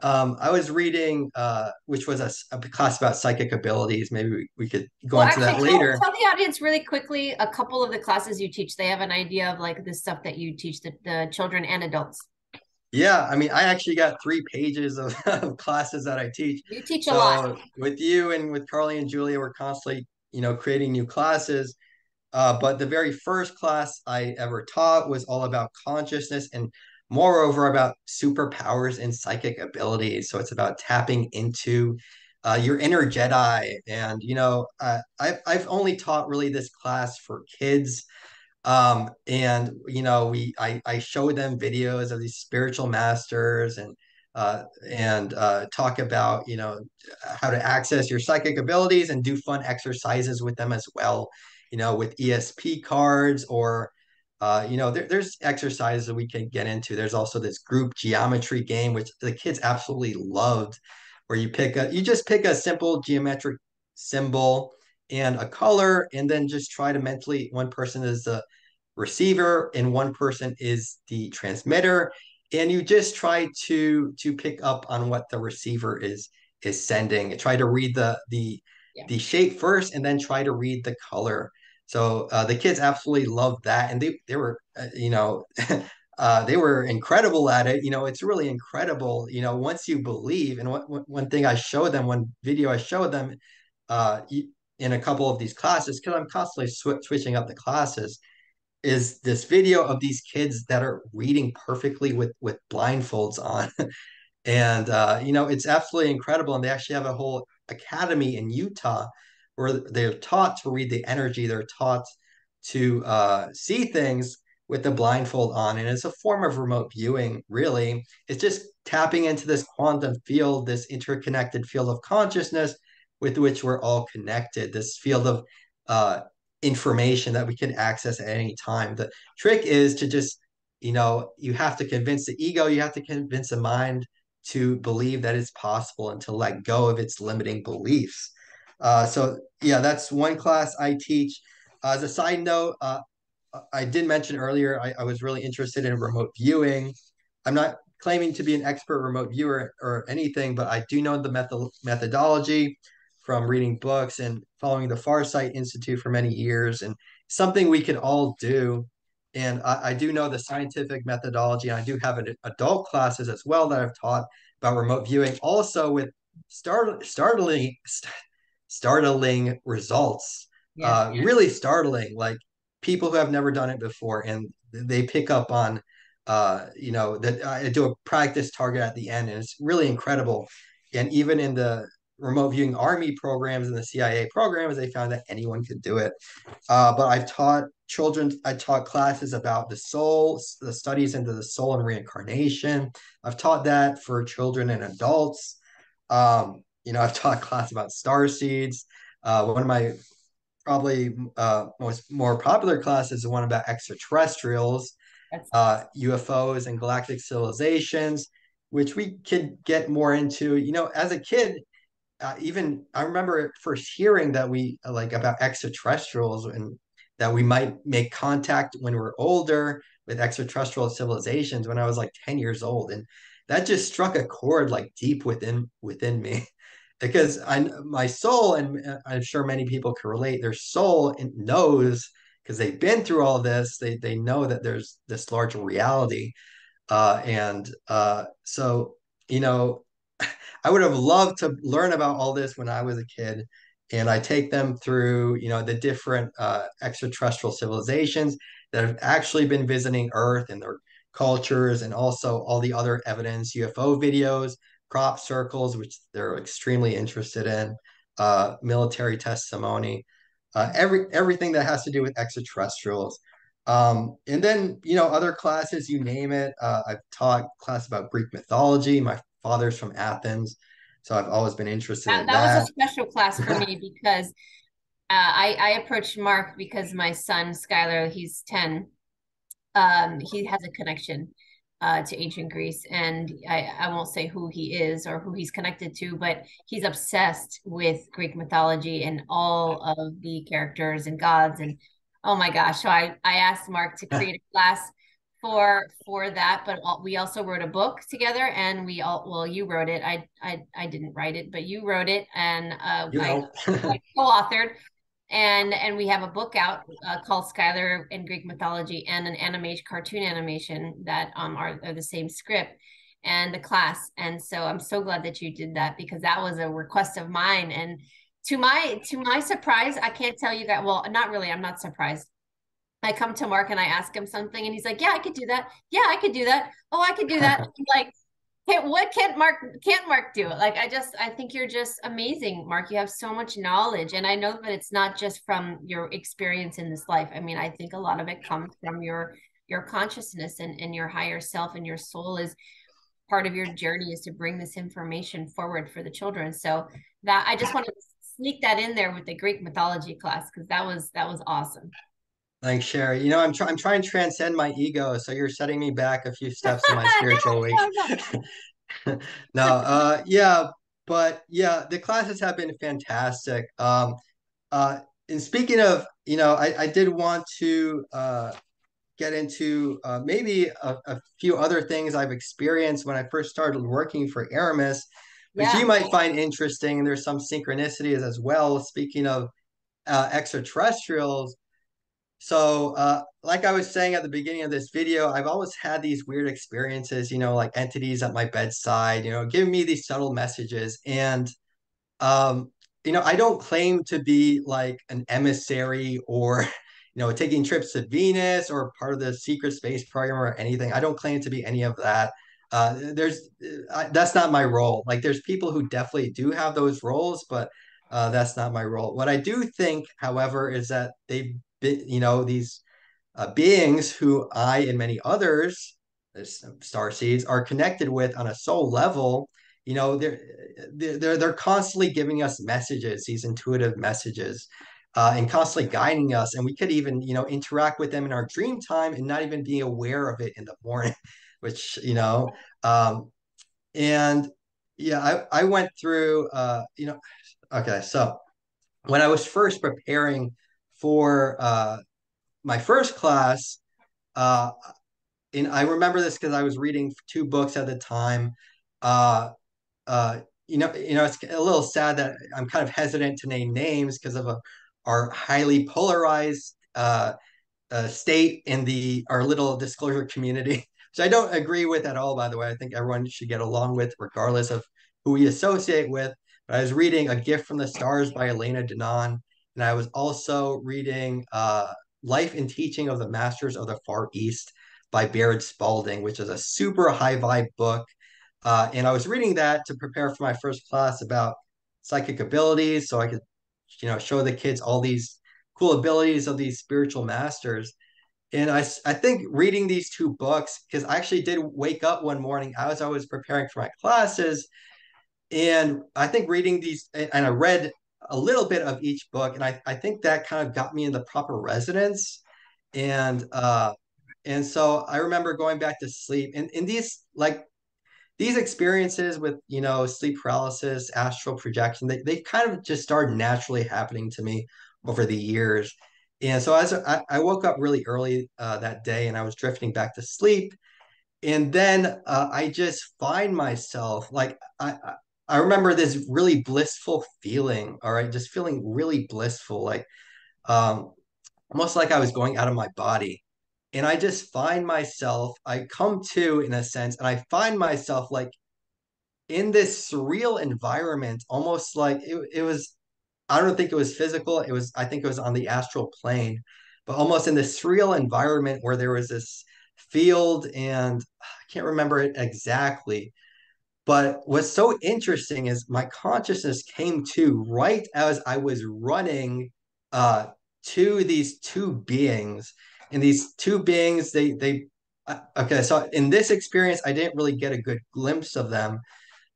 I was reading, which was a class about psychic abilities. Maybe we could go Well, into actually, that later. tell the audience really quickly a couple of the classes you teach. They have an idea of like the stuff that you teach the children and adults. Yeah, I mean, I actually got 3 pages of, of classes that I teach. You teach a lot. So with you and with Carly and Julia, we're constantly, creating new classes. But the very first class I ever taught was all about consciousness and moreover about superpowers and psychic abilities. So it's about tapping into your inner Jedi. And, I've only taught really this class for kids. And I show them videos of these spiritual masters and talk about how to access your psychic abilities and do fun exercises with them as well, with ESP cards or there's exercises that we can get into. There's also this group geometry game which the kids absolutely loved, where you just pick a simple geometric symbol and a color, and then just try to mentally, one person is the receiver and one person is the transmitter, and you just try to pick up on what the receiver is sending, and try to read Yeah. the shape first and then try to read the color. So the kids absolutely loved that, and they were they were incredible at it. It's really incredible, once you believe. And one thing I showed them, one video I showed them uh, in a couple of these classes, because I'm constantly switching up the classes, is this video of these kids that are reading perfectly with blindfolds on. And it's absolutely incredible. And they actually have a whole academy in Utah where they're taught to read the energy. They're taught to see things with the blindfold on. And it's a form of remote viewing, really. It's just tapping into this quantum field, this interconnected field of consciousness with which we're all connected, this field of uh, information that we can access at any time. The trick is to just, you have to convince the ego, you have to convince the mind to believe that it's possible and to let go of its limiting beliefs. So yeah, that's one class I teach. As a side note, I did mention earlier I was really interested in remote viewing. I'm not claiming to be an expert remote viewer or anything, but I do know the methodology from reading books and following the Farsight Institute for many years, and something we can all do. And I do know the scientific methodology. And I do have adult classes as well that I've taught about remote viewing, also with startling results. Yes. Really startling, like people who have never done it before, and they pick up on, that I do a practice target at the end, and it's really incredible. And even in the remote viewing army programs and the CIA programs, they found that anyone could do it. But I taught classes about the soul, the studies into the soul and reincarnation. I've taught that for children and adults. I've taught a class about starseeds. One of my probably more popular classes is the one about extraterrestrials, That's UFOs, and galactic civilizations, which we could get more into. As a kid, even I remember first hearing that we like about extraterrestrials and that we might make contact when we're older with extraterrestrial civilizations when I was like 10 years old. And that just struck a chord like deep within me. Because my soul, and I'm sure many people can relate, their soul knows because they've been through all this, they know that there's this larger reality. So, you know, I would have loved to learn about all this when I was a kid. And I take them through, the different extraterrestrial civilizations that have actually been visiting Earth and their cultures, and also all the other evidence, UFO videos, crop circles, which they're extremely interested in, military testimony, everything that has to do with extraterrestrials. And then, other classes, you name it. I've taught class about Greek mythology. My father's from Athens, so I've always been interested in that was a that. special class for me because I approached Mark because my son Skylar, he's 10. He has a connection to ancient Greece, and I won't say who he is or who he's connected to, but he's obsessed with Greek mythology and all of the characters and gods. And oh my gosh, so I asked Mark to create a class for that, but we also wrote a book together, and we all well, you wrote it. I didn't write it, but you wrote it, and You know, I co-authored, and we have a book out called Skylar and Greek Mythology, and an animation cartoon animation that are the same script and the class. And so I'm so glad that you did that, because that was a request of mine. And to my surprise, I can't tell you that. Well, not really. I'm not surprised. I come to Mark and I ask him something, and he's like, "Yeah, I could do that. Yeah, I could do that. Oh, I could do that." I'm like, what can't Mark do? Like, I think you're just amazing, Mark. You have so much knowledge. And I know that it's not just from your experience in this life. I mean, I think a lot of it comes from your consciousness, and your higher self, and your soul is part of your journey is to bring this information forward for the children. So that I just wanted to sneak that in there with the Greek mythology class, because that was awesome. Thanks, Sherri. I'm trying to transcend my ego, so you're setting me back a few steps in my No, spiritual no, awakening. no. No, yeah, but yeah, the classes have been fantastic. Uh, and speaking of, I did want to get into maybe a few other things I've experienced when I first started working for Aramis, which you Yeah. might find interesting. And there's some synchronicities as well. Speaking of extraterrestrials, so, like I was saying at the beginning of this video, I've always had these weird experiences, like entities at my bedside, giving me these subtle messages. And, um, I don't claim to be like an emissary or, taking trips to Venus or part of the secret space program or anything. I don't claim to be any of that. That's not my role. Like, there's people who definitely do have those roles, but that's not my role. What I do think, however, is that they've been, these beings who I and many others, star seeds, are connected with on a soul level. They're constantly giving us messages, these intuitive messages, and constantly guiding us. And we could even, interact with them in our dream time and not even be aware of it in the morning, which, and yeah, I went through, okay, so when I was first preparing for my first class, uh, and I remember this because I was reading two books at the time. Uh, it's a little sad that I'm kind of hesitant to name names because of our highly polarized state in our little disclosure community, which I don't agree with at all, by the way. I think everyone should get along with, regardless of who we associate with. But I was reading A Gift from the Stars by Elena Denon, and I was also reading Life and Teaching of the Masters of the Far East by Baird Spalding, which is a super high vibe book. And I was reading that to prepare for my first class about psychic abilities, so I could, show the kids all these cool abilities of these spiritual masters. And I think reading these two books, because I actually did wake up one morning as I was preparing for my classes, and I think reading these, and I read a little bit of each book, and I think that kind of got me in the proper resonance. And so I remember going back to sleep, and in these experiences with, sleep paralysis, astral projection, they kind of just started naturally happening to me over the years. And so as I woke up really early that day, and I was drifting back to sleep, and then I just find myself like I remember this really blissful feeling. All right, just feeling really blissful, like um, almost like I was going out of my body. And I just find myself, I come to in a sense, and I find myself like in this surreal environment, almost like it was, I don't think it was physical. I think it was on the astral plane, but almost in this surreal environment where there was this field, and I can't remember it exactly. But what's so interesting is my consciousness came to right as I was running uh, to these two beings. And these two beings, okay, so in this experience, I didn't really get a good glimpse of them,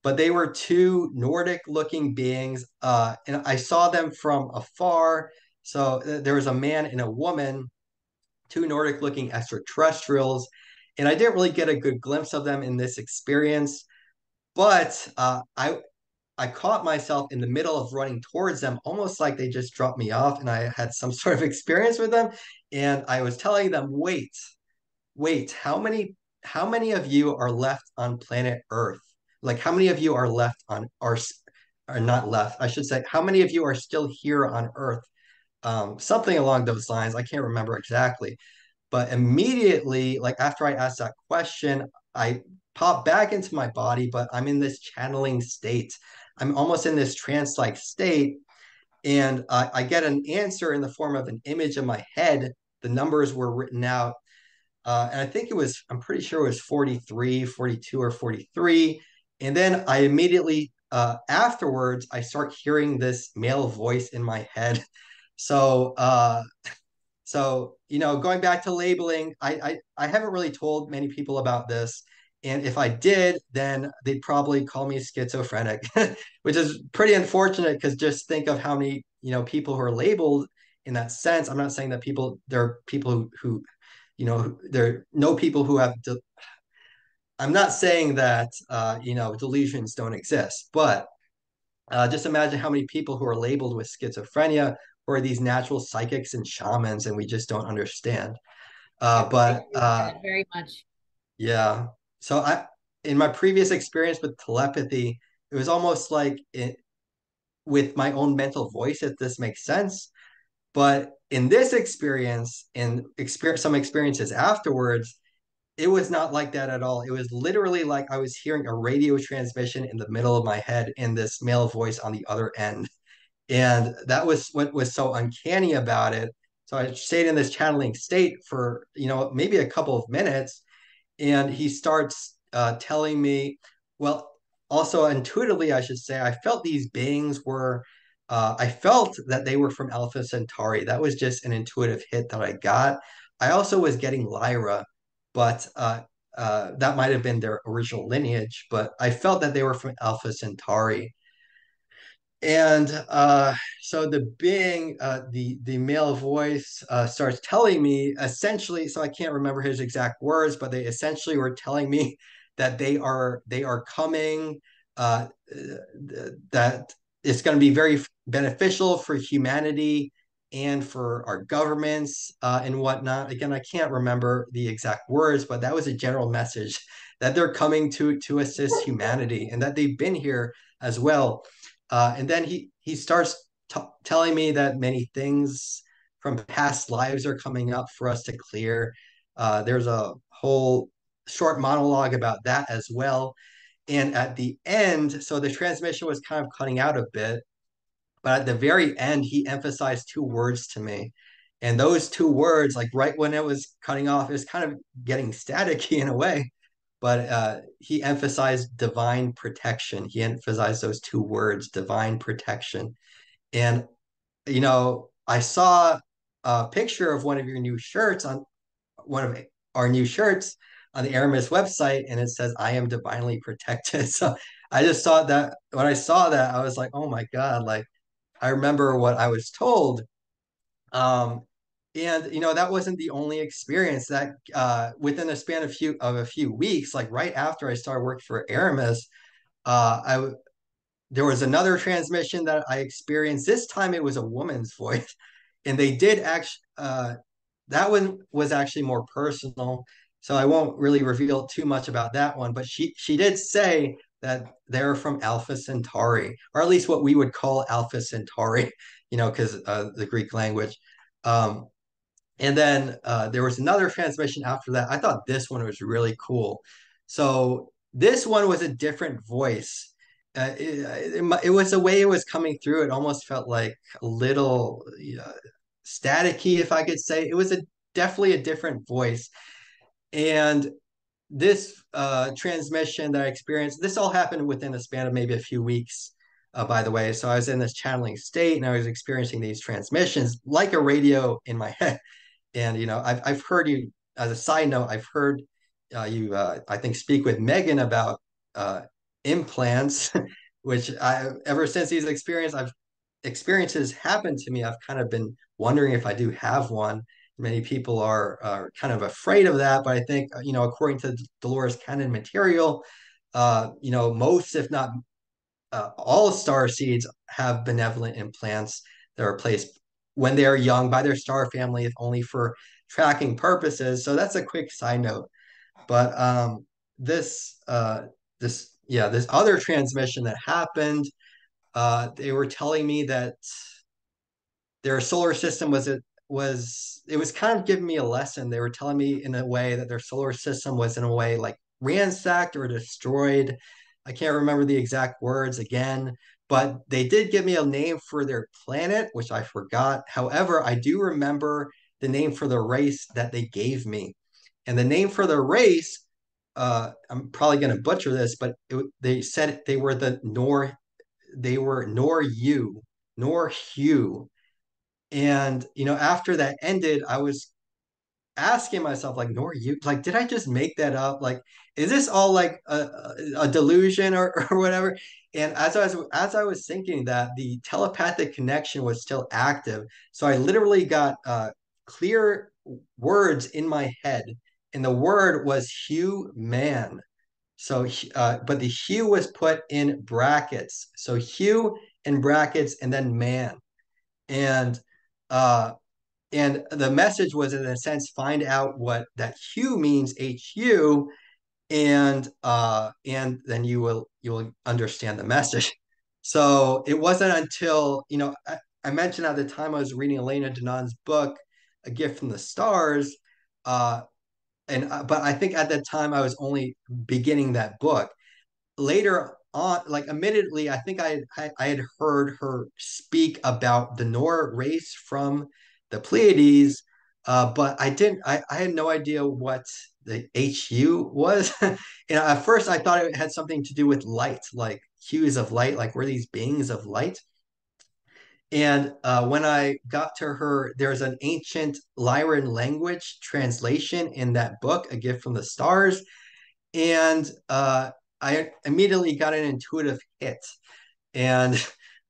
but they were two Nordic looking beings. And I saw them from afar. So there was a man and a woman, two Nordic looking extraterrestrials. And I didn't really get a good glimpse of them in this experience. But I caught myself in the middle of running towards them, almost like they just dropped me off and I had some sort of experience with them. And I was telling them, wait, how many of you are left on planet Earth? Like how many of you are left on are not left? I should say, how many of you are still here on Earth? Something along those lines. I can't remember exactly. But immediately, like after I asked that question, I pop back into my body, but I'm in this channeling state. I'm almost in this trance-like state, and I get an answer in the form of an image in my head. The numbers were written out, and I think I'm pretty sure it was 43, 42, or 43. And then I immediately, afterwards, I start hearing this male voice in my head. So, going back to labeling, I haven't really told many people about this. And if I did, then they'd probably call me schizophrenic, which is pretty unfortunate because just think of how many, people who are labeled in that sense. I'm not saying that there are people who there are no people who have, I'm not saying that, delusions don't exist, but just imagine how many people who are labeled with schizophrenia who are these natural psychics and shamans, and we just don't understand. Yep, I But agree with that very much. Yeah, so in my previous experience with telepathy, it was almost like with my own mental voice, if this makes sense. But in this experience, and some experiences afterwards, it was not like that at all. It was literally like I was hearing a radio transmission in the middle of my head and this male voice on the other end. And that was what was so uncanny about it. So I stayed in this channeling state for, maybe a couple of minutes. And he starts telling me, well, also intuitively, I should say, I felt these beings I felt that they were from Alpha Centauri. That was just an intuitive hit that I got. I also was getting Lyra, but that might have been their original lineage, but I felt that they were from Alpha Centauri. And so the male voice starts telling me essentially. So I can't remember his exact words, but they essentially were telling me that they are coming. Uh, that it's going to be very beneficial for humanity and for our governments and whatnot. Again, I can't remember the exact words, but that was a general message that they're coming to assist humanity and that they've been here as well. And then he starts telling me that many things from past lives are coming up for us to clear. There's a whole short monologue about that as well. And at the end, so the transmission was kind of cutting out a bit, but at the very end, he emphasized two words to me. And those two words, like right when it was cutting off, it was kind of getting staticky in a way. but he emphasized divine protection. He emphasized those two words, divine protection. And, I saw a picture of one of your new shirts on one of our new shirts on the Aramis website, and it says, "I am divinely protected." So I just thought that when I saw that, I was like, oh my God, like I remember what I was told. Um, and that wasn't the only experience that within a span of a few weeks, like right after I started working for Aramis, I there was another transmission that I experienced. This time it was a woman's voice, and they did actually that one was actually more personal, so I won't really reveal too much about that one. But she did say that they're from Alpha Centauri, or at least what we would call Alpha Centauri, because the Greek language. Um, and then there was another transmission after that. I thought this one was really cool. So this one was a different voice. It was the way it was coming through. It almost felt like a little staticky, if I could say. It was definitely a different voice. And this transmission that I experienced, this all happened within a span of maybe a few weeks, by the way. So I was in this channeling state and I was experiencing these transmissions like a radio in my head. And I've heard you, as a side note, I've heard you I think speak with Megan about uh, implants, which I ever since these experiences happened to me, I've kind of been wondering if I do have one. Many people are kind of afraid of that, but I think according to Dolores Cannon material, most, if not all star seeds have benevolent implants that are placed when they are young by their star family, if only for tracking purposes. So that's a quick side note. But this other transmission that happened, they were telling me that their solar system it was kind of giving me a lesson. They were telling me in a way that their solar system was in a way like ransacked or destroyed. I can't remember the exact words again, but they did give me a name for their planet, which I forgot. However, I do remember the name for the race that they gave me. And the name for the race, I'm probably going to butcher this, but they said they were they were Nor Hugh. And after that ended, I was asking myself, like, nor you, like, did I just make that up? Like, is this all like a delusion or whatever? And as I was thinking that, the telepathic connection was still active. So I literally got clear words in my head, and the word was Hugh man. So, but the Hugh was put in brackets. So Hugh in brackets and then man. And uh, and the message was, in a sense, find out what that hue means, HU, and then you will understand the message. So it wasn't until I mentioned at the time I was reading Elena Danon's book, A Gift from the Stars, uh, and but I think at that time I was only beginning that book. Later on, like admittedly, I think I had heard her speak about the Nora race from the Pleiades, but I had no idea what the HU was. At first I thought it had something to do with light, like hues of light, like we're these beings of light. And when I got to her, there's an ancient Lyran language translation in that book, A Gift from the Stars, and I immediately got an intuitive hit, and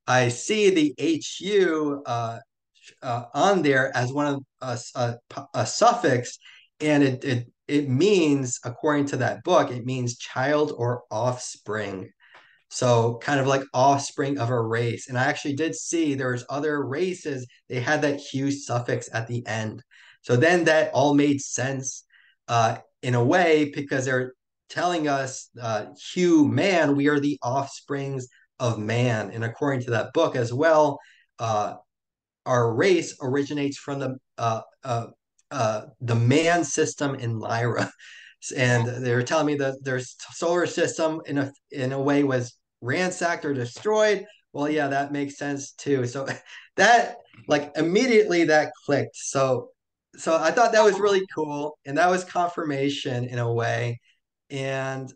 I see the HU on there as one of a suffix, and it means, according to that book, it means child or offspring. So kind of like offspring of a race. And I actually did see there's other races, they had that hue suffix at the end. So then that all made sense in a way, because they're telling us, hue man, we are the offsprings of man. And according to that book as well, uh, our race originates from the man system in Lyra. And they were telling me that their solar system in a way was ransacked or destroyed. Well, yeah, that makes sense too. So that, like, immediately that clicked. So I thought that was really cool, and that was confirmation in a way. And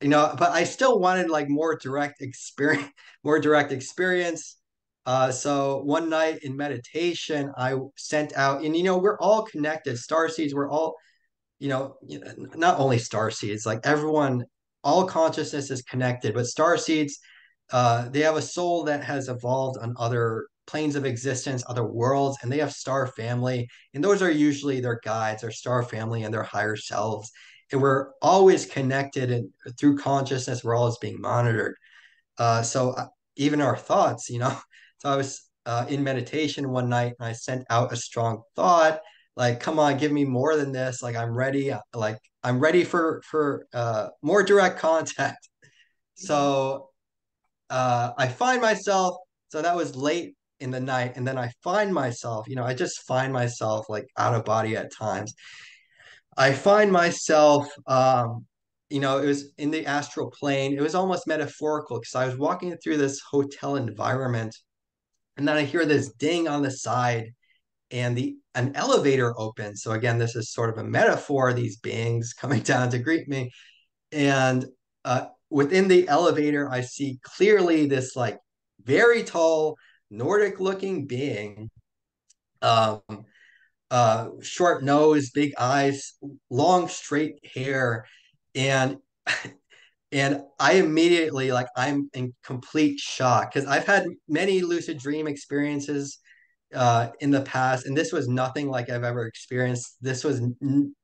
but I still wanted like more direct experience, more direct experience. So one night in meditation, I sent out, and we're all connected. Starseeds, we're all, not only starseeds, like everyone, all consciousness is connected, but starseeds, they have a soul that has evolved on other planes of existence, other worlds, and they have star family, and those are usually their guides, their star family, and their higher selves. And we're always connected, and through consciousness, we're always being monitored. So even our thoughts, So I was in meditation one night, and I sent out a strong thought, like, "Come on, give me more than this. Like, I'm ready. Like, I'm ready for more direct contact." Mhm. So I find myself. So that was late in the night, and then I find myself. I just find myself like out of body at times. I find myself, it was in the astral plane. It was almost metaphorical because I was walking through this hotel environment, and then I hear this ding on the side, and the an elevator opens. So again, this is sort of a metaphor. These beings coming down to greet me, and within the elevator, I see clearly this like very tall Nordic-looking being. Um, Short nose, big eyes, long straight hair, and and I immediately like I'm in complete shock because I've had many lucid dream experiences in the past, and this was nothing like I've ever experienced. This was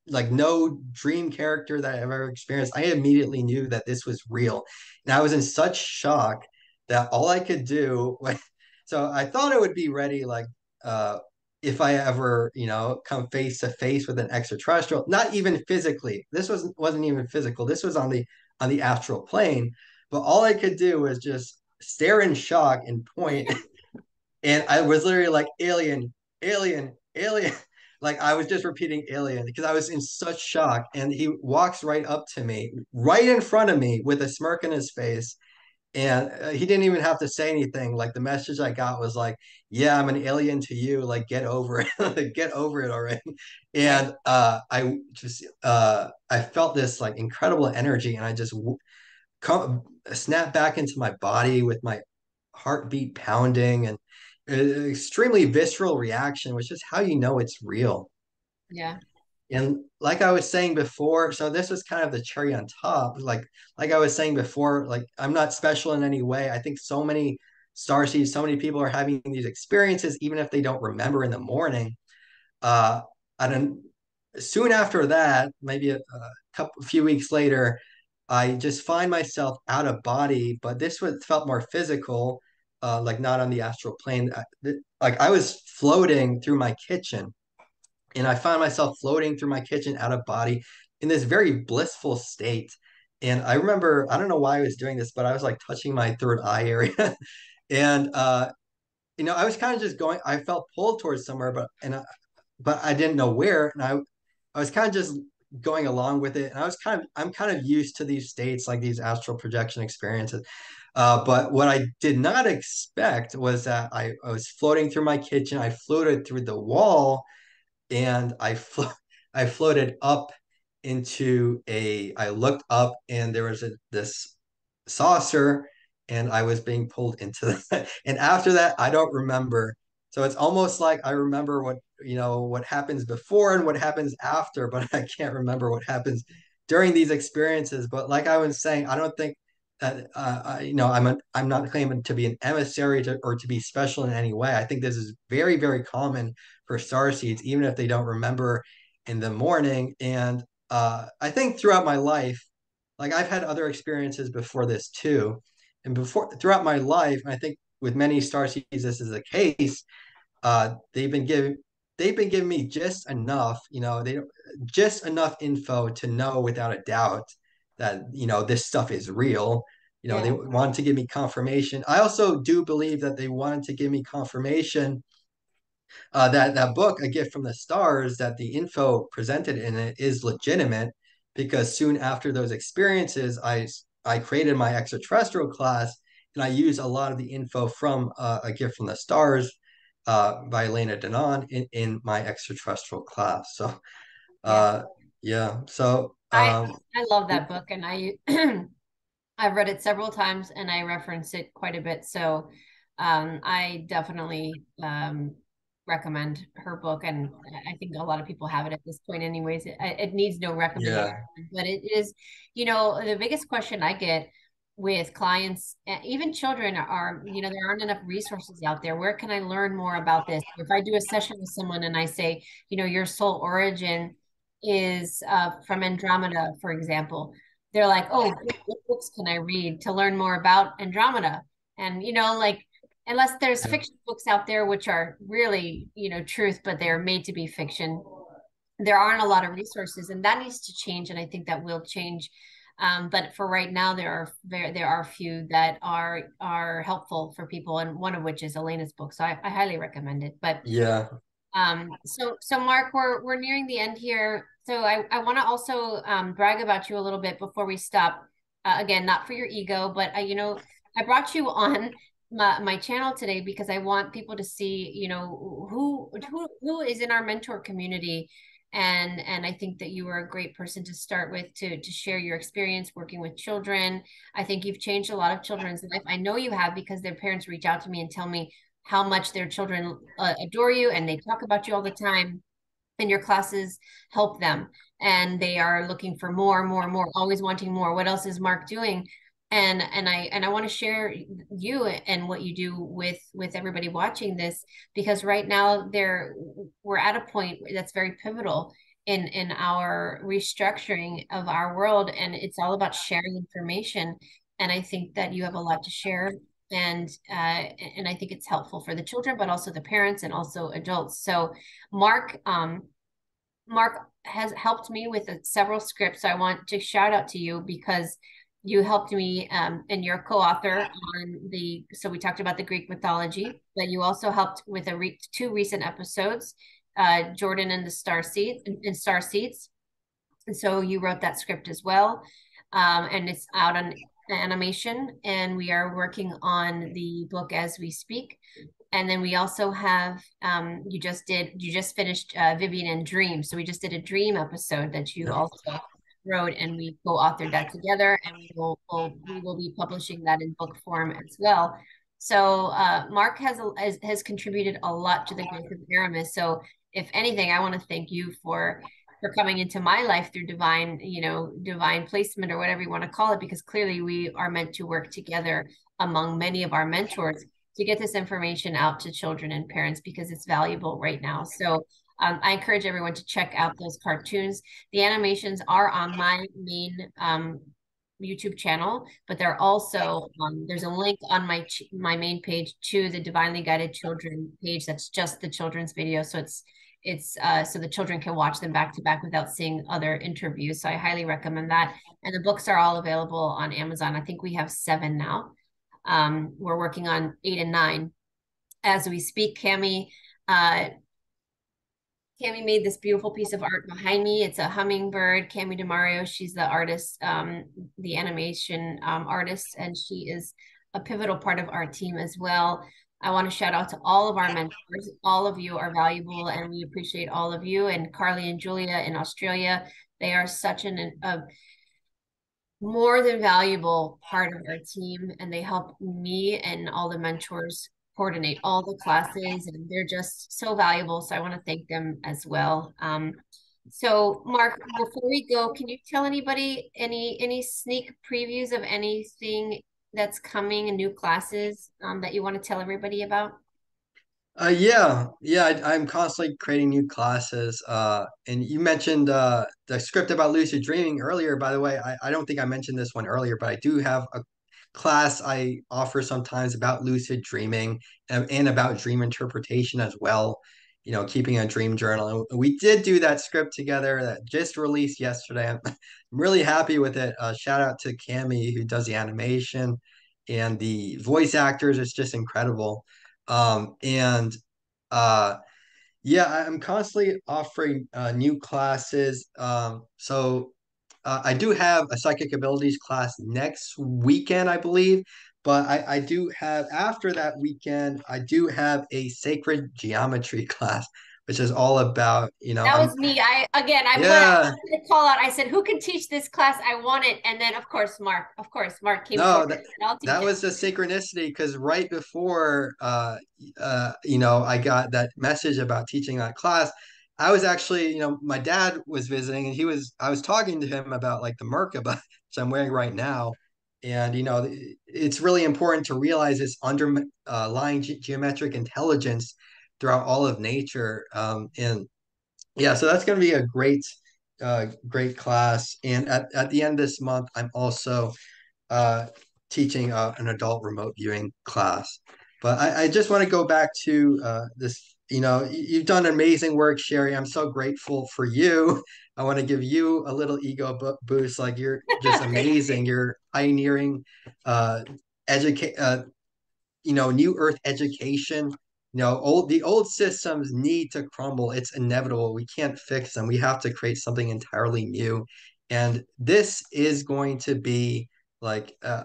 like no dream character that I've ever experienced. I immediately knew that this was real, and I was in such shock that all I could do was, so I thought I would be ready, like uh, if I ever, come face to face with an extraterrestrial, not even physically. This wasn't even physical. This was on the astral plane. But all I could do was just stare in shock and point. And I was literally like, alien, alien, alien. Like I was just repeating alien because I was in such shock. And he walks right up to me, right in front of me with a smirk on his face. And he didn't even have to say anything. Like the message I got was like, "Yeah, I'm an alien to you. Like, get over it. Like, get over it already." Right. And I felt this like incredible energy, and I just come snap back into my body with my heartbeat pounding, and an extremely visceral reaction, which is how you know it's real. Yeah. And like I was saying before, so this was kind of the cherry on top. Like I was saying before, like I'm not special in any way. I think so many starseeds, so many people are having these experiences, even if they don't remember in the morning. Uh, I don't. Soon after that, maybe a few weeks later, I just find myself out of body, but this was felt more physical, like not on the astral plane. Like I was floating through my kitchen, and I found myself floating through my kitchen out of body in this very blissful state. And I remember, I don't know why I was doing this, but I was like touching my third eye area, and I was kind of just going. I felt pulled towards somewhere, but I didn't know where, and I was kind of just going along with it, and I'm kind of used to these states, like these astral projection experiences. But what I did not expect was that I was floating through my kitchen. I floated through the wall, and I floated up into a. I looked up, and there was this saucer, and I was being pulled into that. And after that, I don't remember. So it's almost like I remember what happens before and what happens after, but I can't remember what happens during these experiences. But like I was saying, I don't think that I'm not claiming to be an emissary or to be special in any way. I think this is very, very common for starseeds, even if they don't remember in the morning. And I think throughout my life, like I've had other experiences before this too. And throughout my life, I think with many starseeds, this is the case. Uh, they've been giving they've been giving me just enough, just enough info to know without a doubt that this stuff is real. They Yeah. wanted to give me confirmation. I also do believe that they wanted to give me confirmation that book, A Gift from the Stars, that the info presented in it is legitimate, because soon after those experiences, I created my extraterrestrial class, and I use a lot of the info from A Gift from the Stars by Elena Denon in my extraterrestrial class. So Yeah. uh, yeah, so I Um, I love that book, and I I've read it several times, and I reference it quite a bit. So I definitely recommend her book, and I think a lot of people have it at this point, anyways. It needs no recommendation, yeah, but it is, the biggest question I get with clients, even children, are, there aren't enough resources out there. Where can I learn more about this? If I do a session with someone and I say, your soul origin is from Andromeda, for example, they're like, oh, what books can I read to learn more about Andromeda? And, like, unless there's yeah, fiction books out there, which are really, truth, but they're made to be fiction, there aren't a lot of resources, and that needs to change. And I think that will change. But for right now, there are a few that are helpful for people, and one of which is Elena's book. So I highly recommend it. But yeah, so Mark, we're nearing the end here. So I want to also brag about you a little bit before we stop. Again, not for your ego, but I brought you on my channel today because I want people to see, who is in our mentor community. And I think that you are a great person to start with, to share your experience working with children. I think you've changed a lot of children's life. I know you have, because their parents reach out to me and tell me how much their children adore you, and they talk about you all the time, and your classes help them, and they are looking for more, more, more, always wanting more. What else is Mark doing? And I want to share you and what you do with everybody watching this, because right now we're at a point that's very pivotal in our restructuring of our world, and it's all about sharing information. And I think that you have a lot to share, and I think it's helpful for the children, but also the parents and also adults. So Mark has helped me with several scripts. I want to shout out to you because you helped me, and you're co-author on so we talked about the Greek mythology, but you also helped with two recent episodes, Jordan and the Starseeds. And so you wrote that script as well. And it's out on animation, and we are working on the book as we speak. And then we also have, you just finished Vivian and Dream. So we just did a dream episode that you yeah. also wrote, and we co-authored that together, and we will be publishing that in book form as well. So Mark has contributed a lot to the growth of Aramis. So if anything, I want to thank you for coming into my life through divine placement, or whatever you want to call it, because clearly we are meant to work together among many of our mentors to get this information out to children and parents, because it's valuable right now. So I encourage everyone to check out those cartoons. The animations are on my main YouTube channel, but they're also there's a link on my main page to the Divinely Guided Children page. That's just the children's video. So it's so the children can watch them back to back without seeing other interviews. So I highly recommend that. And the books are all available on Amazon. I think we have 7 now. We're working on 8 and 9 as we speak. Cami made this beautiful piece of art behind me. It's a hummingbird. Cami DeMario, she's the artist, the animation artist, and she is a pivotal part of our team as well. I want to shout out to all of our mentors. All of you are valuable, and we appreciate all of you. And Carly and Julia in Australia, they are such a more than valuable part of our team, and they help me and all the mentors coordinate all the classes, and they're just so valuable. So I want to thank them as well. So Mark, before we go, can you tell anybody any sneak previews of anything that's coming in new classes that you want to tell everybody about? Yeah. I'm constantly creating new classes. And you mentioned the script about lucid dreaming earlier. By the way, I don't think I mentioned this one earlier, but I do have a class I offer sometimes about lucid dreaming and about dream interpretation as well. Keeping a dream journal. And we did do that script together that just released yesterday. I'm really happy with it. Shout out to Cami who does the animation and the voice actors. It's just incredible. And uh, yeah, I'm constantly offering new classes. So I do have a psychic abilities class next weekend, I believe. But I do have, after that weekend, I do have a sacred geometry class, which is all about, That I'm was me. I yeah, put a call out. I said, who can teach this class? I want it. And then of course, Mark came no, forward and said, I'll teach that it. was the synchronicity because right before I got that message about teaching that class, I was actually, my dad was visiting and I was talking to him about like the Merkaba, which I'm wearing right now. And it's really important to realize this underlying geometric intelligence throughout all of nature. And yeah, so that's going to be a great class. And at the end of this month, I'm also uh, teaching an adult remote viewing class. But I just want to go back to this. You've done amazing work, Sherri. I'm so grateful for you. I want to give you a little ego boost. Like you're just Thank amazing. you. You're pioneering uh, educate. New Earth education. The old systems need to crumble. It's inevitable. We can't fix them. We have to create something entirely new. And this is going to be like I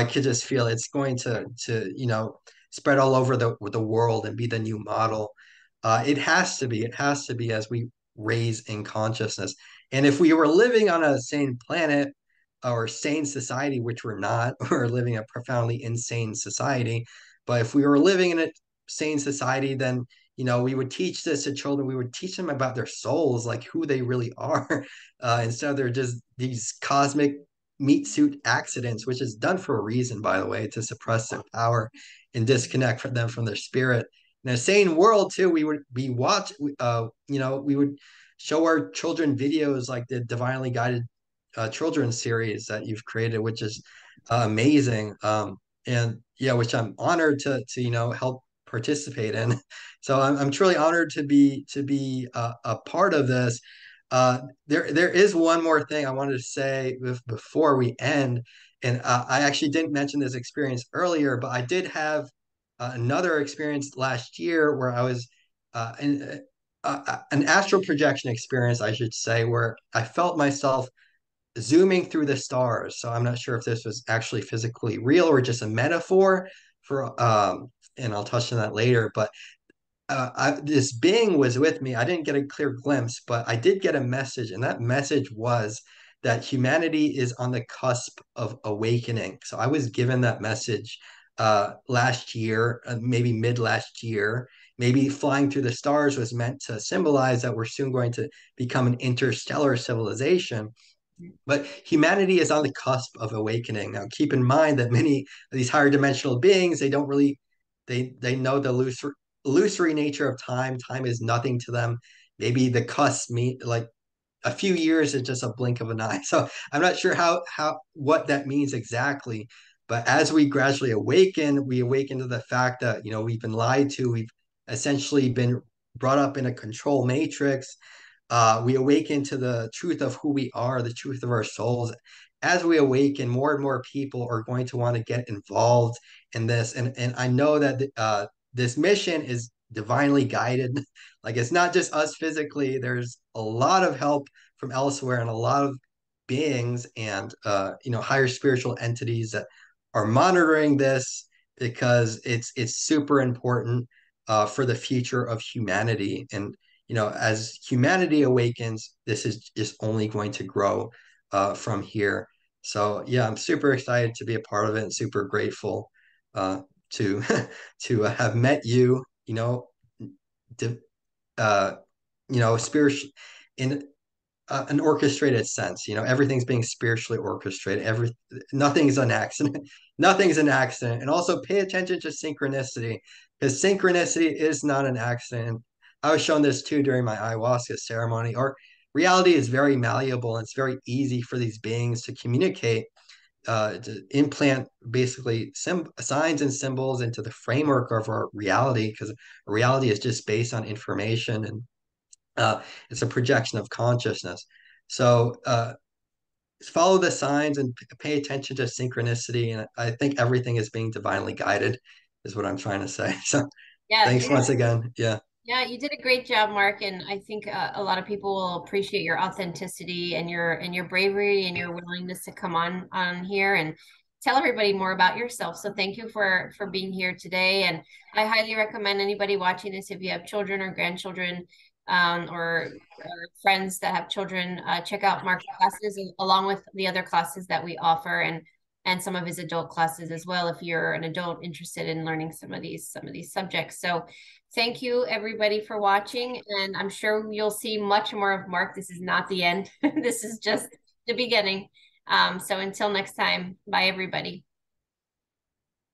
could just feel it's going to spread all over the world and be the new model. It has to be. It has to be as we raise in consciousness. And if we were living on a sane planet or sane society, which we're not, we're living a profoundly insane society. But if we were living in a sane society, then we would teach this to children. We would teach them about their souls, like who they really are, instead of they're just these cosmic meat suit accidents, which is done for a reason, by the way, to suppress their power and disconnect them from their spirit. In a sane world, too, we would be we would show our children videos like the Divinely Guided children's series that you've created, which is amazing. And yeah, which I'm honored to help participate in. So I'm truly honored to be a part of this. There is one more thing I wanted to say before we end, and I actually didn't mention this experience earlier, but I did have another experience last year where I was in an astral projection experience, I should say, where I felt myself zooming through the stars. So I'm not sure if this was actually physically real or just a metaphor for, and I'll touch on that later. But this being was with me. I didn't get a clear glimpse, but I did get a message, and that message was that humanity is on the cusp of awakening. So I was given that message last year, maybe mid last year. Maybe flying through the stars was meant to symbolize that we're soon going to become an interstellar civilization. But humanity is on the cusp of awakening. Now, keep in mind that many of these higher dimensional beings, they don't really, they know the illusory nature of time. Time is nothing to them. Maybe the cusp mean like a few years is just a blink of an eye. So I'm not sure how what that means exactly. But as we gradually awaken, we awaken to the fact that we've been lied to. We've essentially been brought up in a control matrix. We awaken to the truth of who we are, the truth of our souls. As we awaken, more and more people are going to want to get involved in this. And I know that this mission is divinely guided. Like it's not just us physically. There's a lot of help from elsewhere and a lot of beings and higher spiritual entities that are monitoring this because it's super important for the future of humanity. And as humanity awakens, this is just only going to grow from here. So yeah, I'm super excited to be a part of it and super grateful to to have met you. Di- uh, spiritual in an orchestrated sense. Everything's being spiritually orchestrated. Nothing's an accident. Nothing's an accident. And also pay attention to synchronicity because synchronicity is not an accident. I was shown this too during my ayahuasca ceremony. Or reality is very malleable and it's very easy for these beings to communicate, to implant basically signs and symbols into the framework of our reality because reality is just based on information and it's a projection of consciousness. So follow the signs and pay attention to synchronicity. And I think everything is being divinely guided, is what I'm trying to say. So Yeah, thanks once again. Yeah. yeah, you did a great job, Mark, and I think a lot of people will appreciate your authenticity and your bravery and your willingness to come on here and tell everybody more about yourself. So thank you for being here today. And I highly recommend anybody watching this, if you have children or grandchildren, or friends that have children, check out Mark's classes along with the other classes that we offer, and some of his adult classes as well, if you're an adult interested in learning some of these subjects. So thank you everybody for watching, and I'm sure you'll see much more of Mark. This is not the end. This is just the beginning. So until next time, bye everybody.